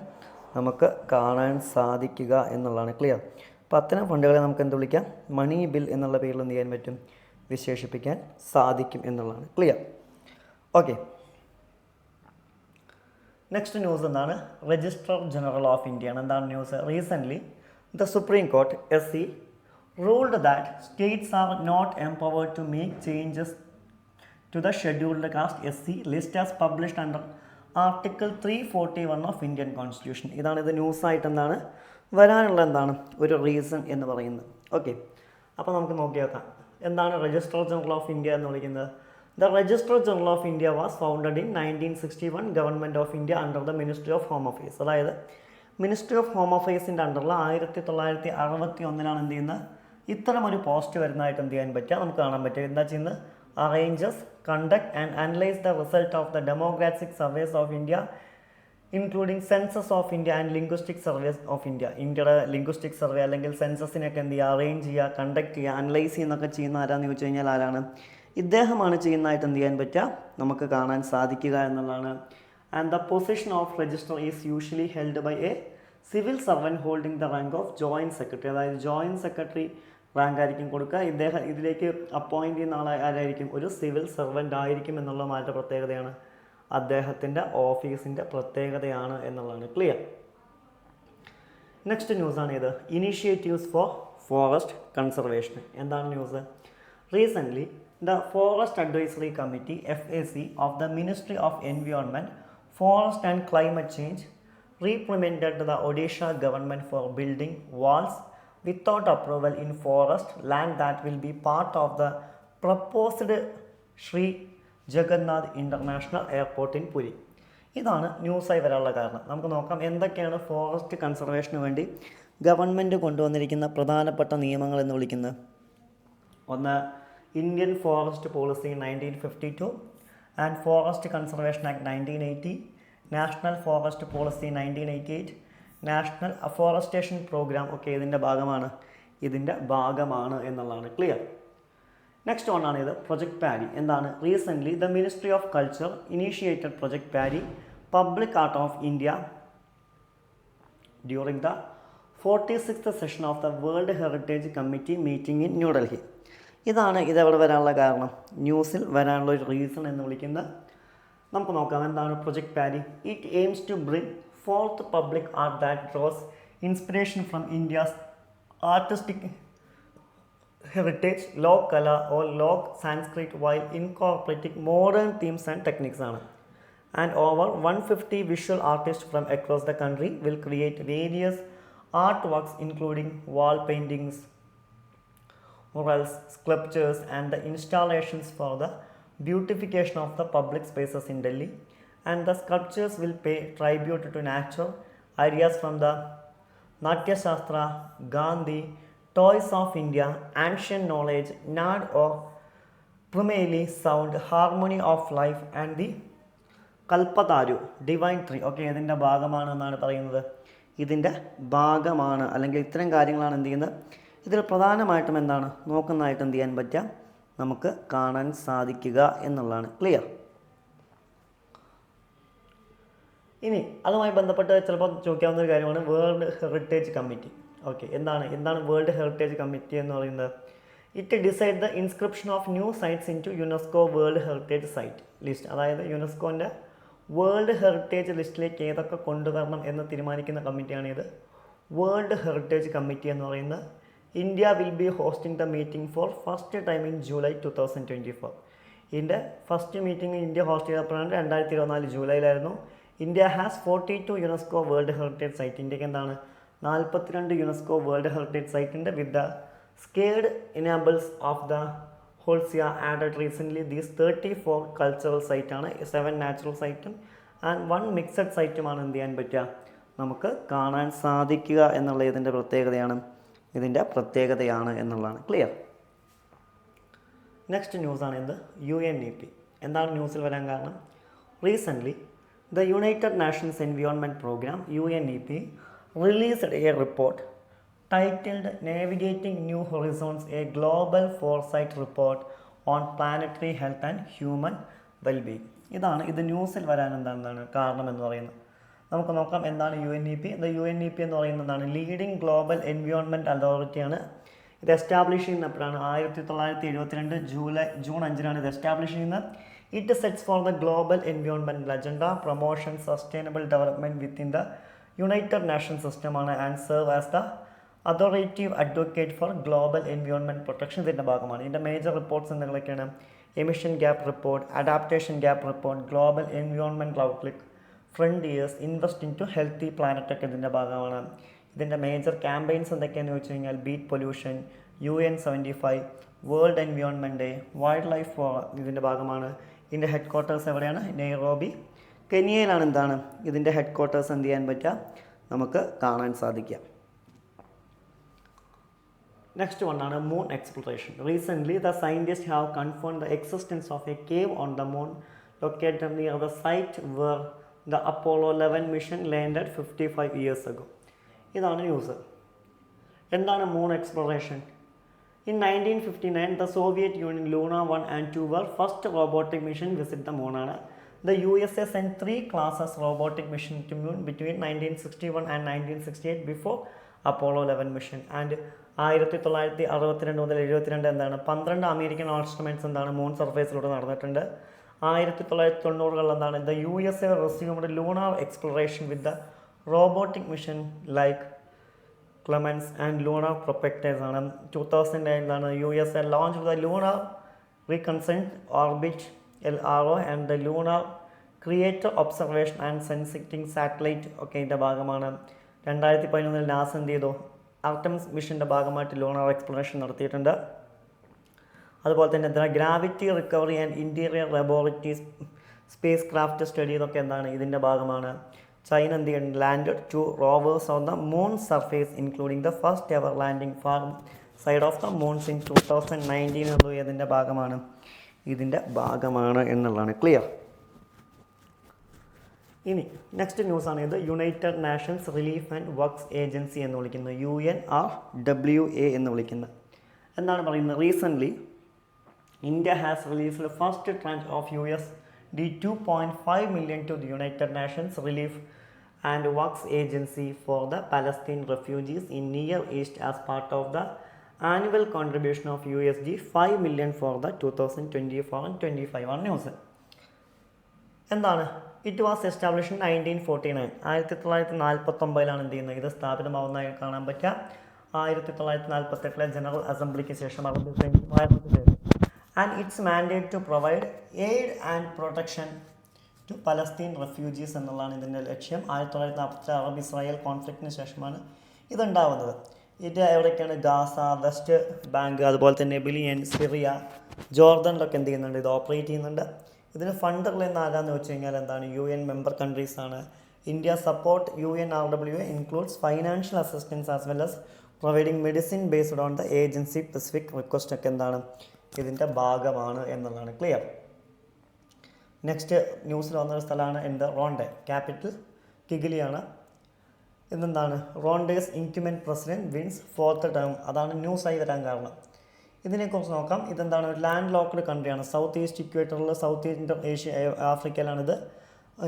നമുക്ക് കാണാൻ സാധിക്കുക എന്നുള്ളതാണ്. ക്ലിയർ. അപ്പോൾ അത്തരം ഫണ്ടുകളെ നമുക്ക് എന്ത് വിളിക്കാം, മണി ബിൽ എന്നുള്ള പേരിൽ എന്ത് ചെയ്യാൻ പറ്റും, വിശേഷിപ്പിക്കാൻ സാധിക്കും എന്നുള്ളതാണ്. ക്ലിയർ. ഓക്കെ, നെക്സ്റ്റ് ന്യൂസ് എന്താണ്, രജിസ്ട്രാർ ജനറൽ ഓഫ് ഇന്ത്യ ആണ്. എന്താണ് news, recently the supreme court SC ruled that states are not empowered to make changes to the scheduled caste SC list as published under Article 341 of Indian Constitution. ഇതാണ് ഇത് ന്യൂസായിട്ട് എന്താണ് വരാനുള്ള എന്താണ് ഒരു reason എന്ന് പറയുന്നത്. ഓക്കെ, അപ്പോൾ നമുക്ക് നോക്കി നോക്കാം എന്താണ് രജിസ്ട്രാർ ജനറൽ ഓഫ് ഇന്ത്യ എന്ന് വിളിക്കുന്നത്. The registrar general of India was founded in 1961 government of India under the ministry of home affairs. അതായത് മിനിസ്ട്രി ഓഫ് ഹോം അഫയേഴ്സിൻ്റെ അണ്ടറിൽ 1961 എന്ത് ചെയ്യുന്നത്, ഇത്തരം ഒരു പോസ്റ്റ് വരുന്നതായിട്ട് എന്ത് ചെയ്യാൻ പറ്റുക, നമുക്ക് കാണാൻ പറ്റുക. എന്താ ചെയ്യുന്നത്, arranges, conduct and analyze the result of the demographic surveys of India, including census of India and linguistic surveys of India. ഇന്ത്യയുടെ ലിംഗ്വിസ്റ്റിക് സർവേ അല്ലെങ്കിൽ സെൻസസിനൊക്കെ എന്ത് ചെയ്യുക, അറേഞ്ച് ചെയ്യുക, കണ്ടക്ട് ചെയ്യുക, അനലൈസ് ചെയ്യുന്നതൊക്കെ ചെയ്യുന്ന ആരാന്ന് ചോദിച്ചു കഴിഞ്ഞാൽ ആരാണ്, ഇദ്ദേഹമാണ് ചെയ്യുന്നതായിട്ട് എന്ത് ചെയ്യാൻ പറ്റുക, നമുക്ക് കാണാൻ സാധിക്കുക എന്നുള്ളതാണ്. And the position of register is usually held by a civil servant holding the rank of joint secretary. അതായത് ജോയിൻറ്റ് സെക്രട്ടറി റാങ്ക് ആയിരിക്കും കൊടുക്കുക. ഇതിലേക്ക് അപ്പോയിൻറ്റ് ചെയ്യുന്ന ആരായിരിക്കും, ഒരു സിവിൽ സർവൻ്റ് ആയിരിക്കും എന്നുള്ള മാറ്റ പ്രത്യേകതയാണ്, അദ്ദേഹത്തിൻ്റെ ഓഫീസിൻ്റെ പ്രത്യേകതയാണ് എന്നുള്ളതാണ്. ക്ലിയർ. നെക്സ്റ്റ് ന്യൂസാണ് ഇത് ഇനീഷ്യേറ്റീവ്സ് ഫോർ ഫോറസ്റ്റ് കൺസർവേഷൻ. എന്താണ് news? Recently the forest advisory committee FAC of the ministry of environment, forest and climate change reprimanded the Odisha government for building walls without approval in forest land that will be part of the proposed Sri Jagannath International Airport in Puri. ഇതാണ് ന്യൂസായി വരാനുള്ള കാരണം. നമുക്ക് നോക്കാം എന്തൊക്കെയാണ് forest കൺസർവേഷന് വേണ്ടി government കൊണ്ടുവന്നിരിക്കുന്ന പ്രധാനപ്പെട്ട നിയമങ്ങൾ എന്ന് വിളിക്കുന്നത്. ഒന്ന്, Indian forest policy 1952 and forest conservation act 1980, national forest policy 1988, national afforestation programme ഒക്കെ ഇതിൻ്റെ ഭാഗമാണ് എന്നുള്ളതാണ് ക്ലിയർ. നെക്സ്റ്റ് വണ്ണാണ് ഇത് പ്രൊജക്ട് പാരി. എന്താണ്? Recently the ministry of culture initiated project PARI public art of India during the 46th session of the world heritage committee meeting in New Delhi. ഇതെവിടെ വരാനുള്ള കാരണം, ന്യൂസിൽ വരാനുള്ള ഒരു റീസൺ എന്ന് വിളിക്കുന്നത്. നമുക്ക് നോക്കാം എന്താണ് project PARI. It aims to bring forth public art that draws inspiration from India's artistic heritage, Lok Kala or Lok Sanskriti while incorporating modern themes and techniques ആണ്. And over 150 visual artist from across the country will create various art works including wall paintings, murals, sculptures and the installations for the beautification of the public spaces in Delhi. And the sculptures will pay tribute to natural ideas from the Natya Shastra, Gandhi, Toys of India, ancient knowledge, Nad or primarily sound, harmony of life and the Kalpataru, divine tree. Okay, ഇതിൻ്റെ ഭാഗമാണ് എന്നാണ് പറയുന്നത്. ഇതിൻ്റെ ഭാഗമാണ് അല്ലെങ്കിൽ ഇത്തരം കാര്യങ്ങളാണ് എന്ത് ചെയ്യുന്നത്. ഇതിൽ പ്രധാനമായിട്ടും എന്താണ് നോക്കുന്നതായിട്ട് എന്ത് ചെയ്യാൻ പറ്റുക, നമുക്ക് കാണാൻ സാധിക്കുക എന്നുള്ളതാണ് ക്ലിയർ. ഇനി അതുമായി ബന്ധപ്പെട്ട് ചിലപ്പോൾ ചോദിക്കാവുന്ന ഒരു കാര്യമാണ് വേൾഡ് ഹെറിറ്റേജ് കമ്മിറ്റി. ഓക്കെ, എന്താണ് വേൾഡ് ഹെറിറ്റേജ് കമ്മിറ്റി എന്ന് പറയുന്നത്? It decide the inscription of new sites into UNESCO world heritage site list. അതായത് യുനെസ്കോൻ്റെ വേൾഡ് ഹെറിറ്റേജ് ലിസ്റ്റിലേക്ക് ഏതൊക്കെ കൊണ്ടുവരണം എന്ന് തീരുമാനിക്കുന്ന കമ്മിറ്റിയാണ് ഇത് വേൾഡ് ഹെറിറ്റേജ് കമ്മിറ്റി എന്ന് പറയുന്നത്. India will be hosting the meeting for first time in July 2024. ഇതിൻ്റെ ഫസ്റ്റ് മീറ്റിംഗ് ഇന്ത്യ ഹോസ്റ്റ് ചെയ്തപ്പോഴാണ് 2024 ജൂലൈയിലായിരുന്നു. India has 42 UNESCO world heritage site. ഇന്ത്യക്ക് 42 യുനെസ്കോ വേൾഡ് ഹെറിറ്റേജ് സൈറ്റുണ്ട്. With the sacred ensembles of the ഹോൾസിയ added recently these 34 cultural സൈറ്റാണ്, 7 natural സൈറ്റും and 1 mixed സൈറ്റുമാണ് എന്ത് ചെയ്യാൻ പറ്റുക, നമുക്ക് കാണാൻ സാധിക്കുക എന്നുള്ള ഇതിൻ്റെ പ്രത്യേകതയാണ് എന്നുള്ളതാണ് ക്ലിയർ. നെക്സ്റ്റ് ന്യൂസാണ് എന്ത് UNEP. എന്താണ് ന്യൂസിൽ വരാൻ കാരണം? Recently the united nations environment programme UNEP released a report titled navigating new horizons, a global foresight report on planetary health and human wellbeing. ഇത് ന്യൂസിൽ വരാൻ എന്താണ് കാരണം എന്ന് പറയുന്നത്. നമുക്ക് നോക്കാം എന്താണ് UNEP. UNEP എന്ന് പറയുന്നതാണ് ലീഡിംഗ് ഗ്ലോബൽ എൻവിയോൺമെൻറ്റ് അതോറിറ്റിയാണ്. ഇത് എസ്റ്റാബ്ലിഷ് ചെയ്യുന്നപ്പോഴാണ് 1972 ജൂൺ 5 ഇത് എസ്റ്റാബ്ലിഷ് ചെയ്യുന്നത്. It sets for the global environmental agenda, promotion sustainable development within the United Nation സിസ്റ്റമാണ് and serve as the authoritative advocate for global environment protection. ഇതിൻ്റെ ഭാഗമാണ്. ഇതിൻ്റെ major reports എന്തൊക്കെയാണ്? Emission gap report, adaptation gap report, global environmental outlook, frontiers, invest in to healthy പ്ലാനറ്റൊക്കെ ഇതിൻ്റെ ഭാഗമാണ്. ഇതിൻ്റെ major campaigns എന്തൊക്കെയാണെന്ന് ചോദിച്ചു കഴിഞ്ഞാൽ beat pollution, UN75, world environment day, wild life forum ഇതിൻ്റെ ഭാഗമാണ്. ഇതിൻ്റെ ഹെഡ് ക്വാർട്ടേഴ്സ് എവിടെയാണ്? നെയ്റോബി, കെനിയയിലാണ്. ഇതിൻ്റെ ഹെഡ് ക്വാർട്ടേഴ്സ് എന്ത് ചെയ്യാൻ പറ്റുക, നമുക്ക് കാണാൻ സാധിക്കുക. നെക്സ്റ്റ് വണ്ണാണ് moon exploration. Recently the scientist have confirmed the existence of a cave on the moon located near the site where the Apollo 11 mission landed 55 years ago. ഇതാണ് ന്യൂസ്. എന്താണ് moon exploration? In 1959 the Soviet Union Luna 1 and 2 were first robotic mission visit the moon ആണ്. The USA sent 3 classes robotic mission to moon between 1961 and 1968 before Apollo 11 mission. And 1962 മുതൽ 72 12 American instruments moon സർഫേസിലൂടെ നടന്നിട്ടുണ്ട്. 1990 the USA resumed lunar exploration with the robotic mission like Clements and lunar prospectors ആണ്. 2009 US launched the Lunar Reconnaissance Orbit LRO and the Lunar Creator Observation and Sensing Satellite ഒക്കെ ഇതിൻ്റെ ഭാഗമാണ്. 2011 NASA എന്ത് ചെയ്തു? Artemis മിഷൻ്റെ ഭാഗമായിട്ട് lunar exploration നടത്തിയിട്ടുണ്ട്. അതുപോലെ തന്നെ gravity recovery and interior laboratory spacecraft study ഇതൊക്കെ എന്താണ്? ഇതിൻ്റെ ഭാഗമാണ്. ചൈന എന്ത് ചെയ്യുന്നുണ്ട്? Landed 2 rovers on the moon surface including the first ever landing far side of the moons in 2019 എന്നുള്ളത് ഇതിൻ്റെ ഭാഗമാണ്. ഇതിൻ്റെ ഭാഗമാണ് എന്നുള്ളതാണ്. ക്ലിയർ? ഇനി നെക്സ്റ്റ് ന്യൂസാണ് ഇത്. United nations relief and works agency എന്ന് വിളിക്കുന്നത്, UNRWA എന്ന് വിളിക്കുന്നത്. എന്താണ് പറയുന്നത്? Recently India has released the first tranche of USD 2.5 million to the United Nations Relief and Works Agency for the Palestine refugees in Near East as part of the annual contribution of USD 5 million for the 2024 and 25 on news. എന്താണ്? It was establish in 1949. 1949 എന്ത് ചെയ്യുന്നത്? ഇത് സ്ഥാപിതമാവുന്നതായി കാണാൻ പറ്റുക. 1948 general അസംബ്ലിക്ക് ശേഷം and its mandate to provide aid and protection to Palestine refugees എന്നുള്ളതാണ് ഇതിൻ്റെ ലക്ഷ്യം. 1946 അറബ് ഇസ്രായേൽ കോൺഫ്ലിക്റ്റിന് ശേഷമാണ് ഇതുണ്ടാവുന്നത്. ഇത് എവിടെയൊക്കെയാണ്? ഗാസ, വെസ്റ്റ് ബാങ്ക്, അതുപോലെ തന്നെ ബിലിയൻ, സിറിയ, ജോർദനിലൊക്കെ എന്ത് ചെയ്യുന്നുണ്ട്? ഇത് ഓപ്പറേറ്റ് ചെയ്യുന്നുണ്ട്. ഇതിന് ഫണ്ടറിൽ നിന്ന് ആരാന്ന് വെച്ച് കഴിഞ്ഞാൽ എന്താണ്? UN മെമ്പർ കൺട്രീസാണ്. India support UNRWA includes financial assistance as well as providing medicine based on the agency specific request ഒക്കെ എന്താണ്? ഇതിൻ്റെ ഭാഗമാണ് എന്നുള്ളതാണ്. ക്ലിയർ? നെക്സ്റ്റ് ന്യൂസിൽ വന്നൊരു സ്ഥലമാണ് എന്ത്? റോണ്ടെ. ക്യാപിറ്റൽ കിഗിലിയാണ്. ഇതെന്താണ്? Rwanda's incumbent president wins 4th term. അതാണ് ന്യൂസായി വരാൻ കാരണം. ഇതിനെക്കുറിച്ച് നോക്കാം. ഇതെന്താണ്? ഒരു ലാൻഡ് ലോക്ക്ഡ് കൺട്രിയാണ്. സൗത്ത് ഈസ്റ്റ് ഇക്വേറ്ററിൽ, സൗത്ത് ഈസ്റ്റ് ഏഷ്യ ആഫ്രിക്കയിലാണിത്.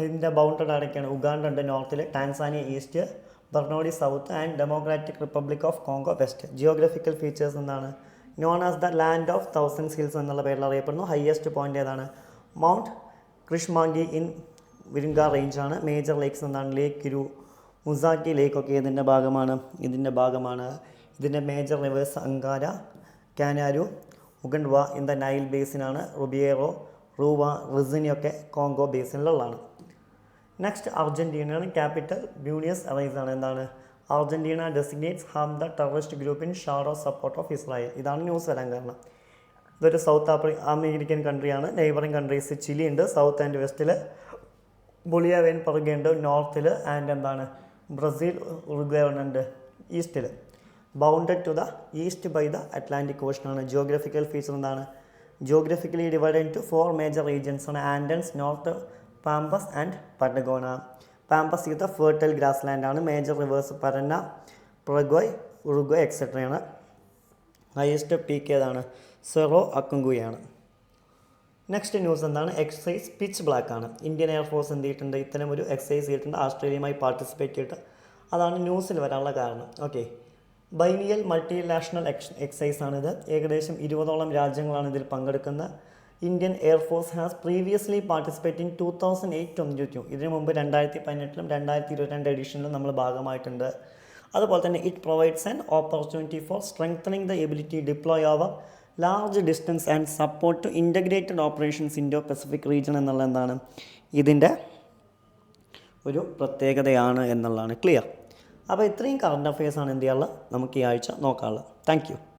ഇതിൻ്റെ ബൗണ്ടഡ് ആരൊക്കെയാണ്? ഉഗാണ്ട ഉണ്ട് നോർത്തിൽ, Tanzania east, Burundi south and Democratic Republic of Congo west. Geographical features എന്താണ്? Known as the land of 1000 hills എന്നുള്ള പേരിൽ അറിയപ്പെടുന്നു. ഹയസ്റ്റ് പോയിൻ്റ് ഏതാണ്? മൗണ്ട് ക്രിഷ്മാങ്കി ഇൻ വിരുങ്ക റേഞ്ചാണ്. മേജർ ലേക്സ് എന്താണ്? ലേക്ക് കിരു, മുസാക്കി ലേക്ക് ഒക്കെ ഇതിൻ്റെ ഭാഗമാണ്. ഇതിൻ്റെ മേജർ റിവേഴ്സ് അങ്കാര, കാനാരു, ഉഗണ്ട്വ ഇൻ ദ നൈൽ ബേസിനാണ്. റുബിയേറോ, റൂവ, റിസിനിയൊക്കെ കോങ്കോ ബേസിനിലുള്ളതാണ്. നെക്സ്റ്റ് അർജൻറ്റീനയാണ്. ക്യാപിറ്റൽ ബ്യൂണിയസ് അയർസ് ആണ്. എന്താണ്? Argentina designates Hamas the terrorist group in shadow support of Israel. ഇതാണ് ന്യൂസ് വരാൻ കാരണം. ഇതൊരു സൗത്ത് അമേരിക്കൻ കൺട്രിയാണ്. നെയ്ബറിങ് കൺട്രീസ് ചിലി ഉണ്ട് സൗത്ത് ആൻഡ് വെസ്റ്റിൽ, ബൊളിയാവേൻ പറുകയുണ്ട് നോർത്തിൽ, ആൻഡ് എന്താണ്? ബ്രസീൽ, ഉറുഗ്വേ ഉണ്ട് ഈസ്റ്റിൽ. Bounded to the east by the Atlantic ഓഷനാണ്. ജിയോഗ്രഫിക്കൽ ഫീച്ചർ എന്താണ്? Geographically divided into 4 major regions ആണ്. Andes, north Pampas and Patagonia. Pampas ഇത് ഫെർട്ടൈൽ ഗ്രാസ് ലാൻഡാണ്. Major rivers Parana, Paraguay, Uruguay എക്സെട്രയാണ്. Highest peak ഏതാണ്? Cerro അക്കുങ്കുയാണ്. Next news എന്താണ്? Exercise pitch black ആണ്. ഇന്ത്യൻ എയർഫോഴ്സ് എന്ത് ചെയ്തിട്ടുണ്ട്? ഇത്തരം ഒരു എക്സസൈസ് ചെയ്തിട്ടുണ്ട്. ഓസ്ട്രേലിയയുമായി പാർട്ടിസിപ്പേറ്റ് ചെയ്തിട്ട് അതാണ് ന്യൂസിൽ വരാനുള്ള കാരണം. ഓക്കെ, ബൈനിയൽ മൾട്ടിനാഷണൽ എക്സസൈസ് ആണിത്. ഏകദേശം 20ഓളം രാജ്യങ്ങളാണ് ഇതിൽ പങ്കെടുക്കുന്നത്. Indian air force has previously participate in 2008-22. ഇതിനു മുമ്പ് 2018-ലും 2022 എഡിഷനിലും നമ്മൾ ഭാഗമായിട്ടുണ്ട്. അതുപോലെ തന്നെ it provides an opportunity for strengthening the ability deploy over large distance and support to integrated operations Indo Pacific region എന്നുള്ള എന്താണ്? ഇതിൻ്റെ ഒരു പ്രത്യേകതയാണ് എന്നുള്ളതാണ്. ക്ലിയർ? അപ്പോൾ ഇത്രയും കറണ്ട് അഫയേഴ്സാണ് എന്ത് ചെയ്യാനുള്ളത്? നമുക്ക് ഈ ആഴ്ച നോക്കാനുള്ളത്. Thank you.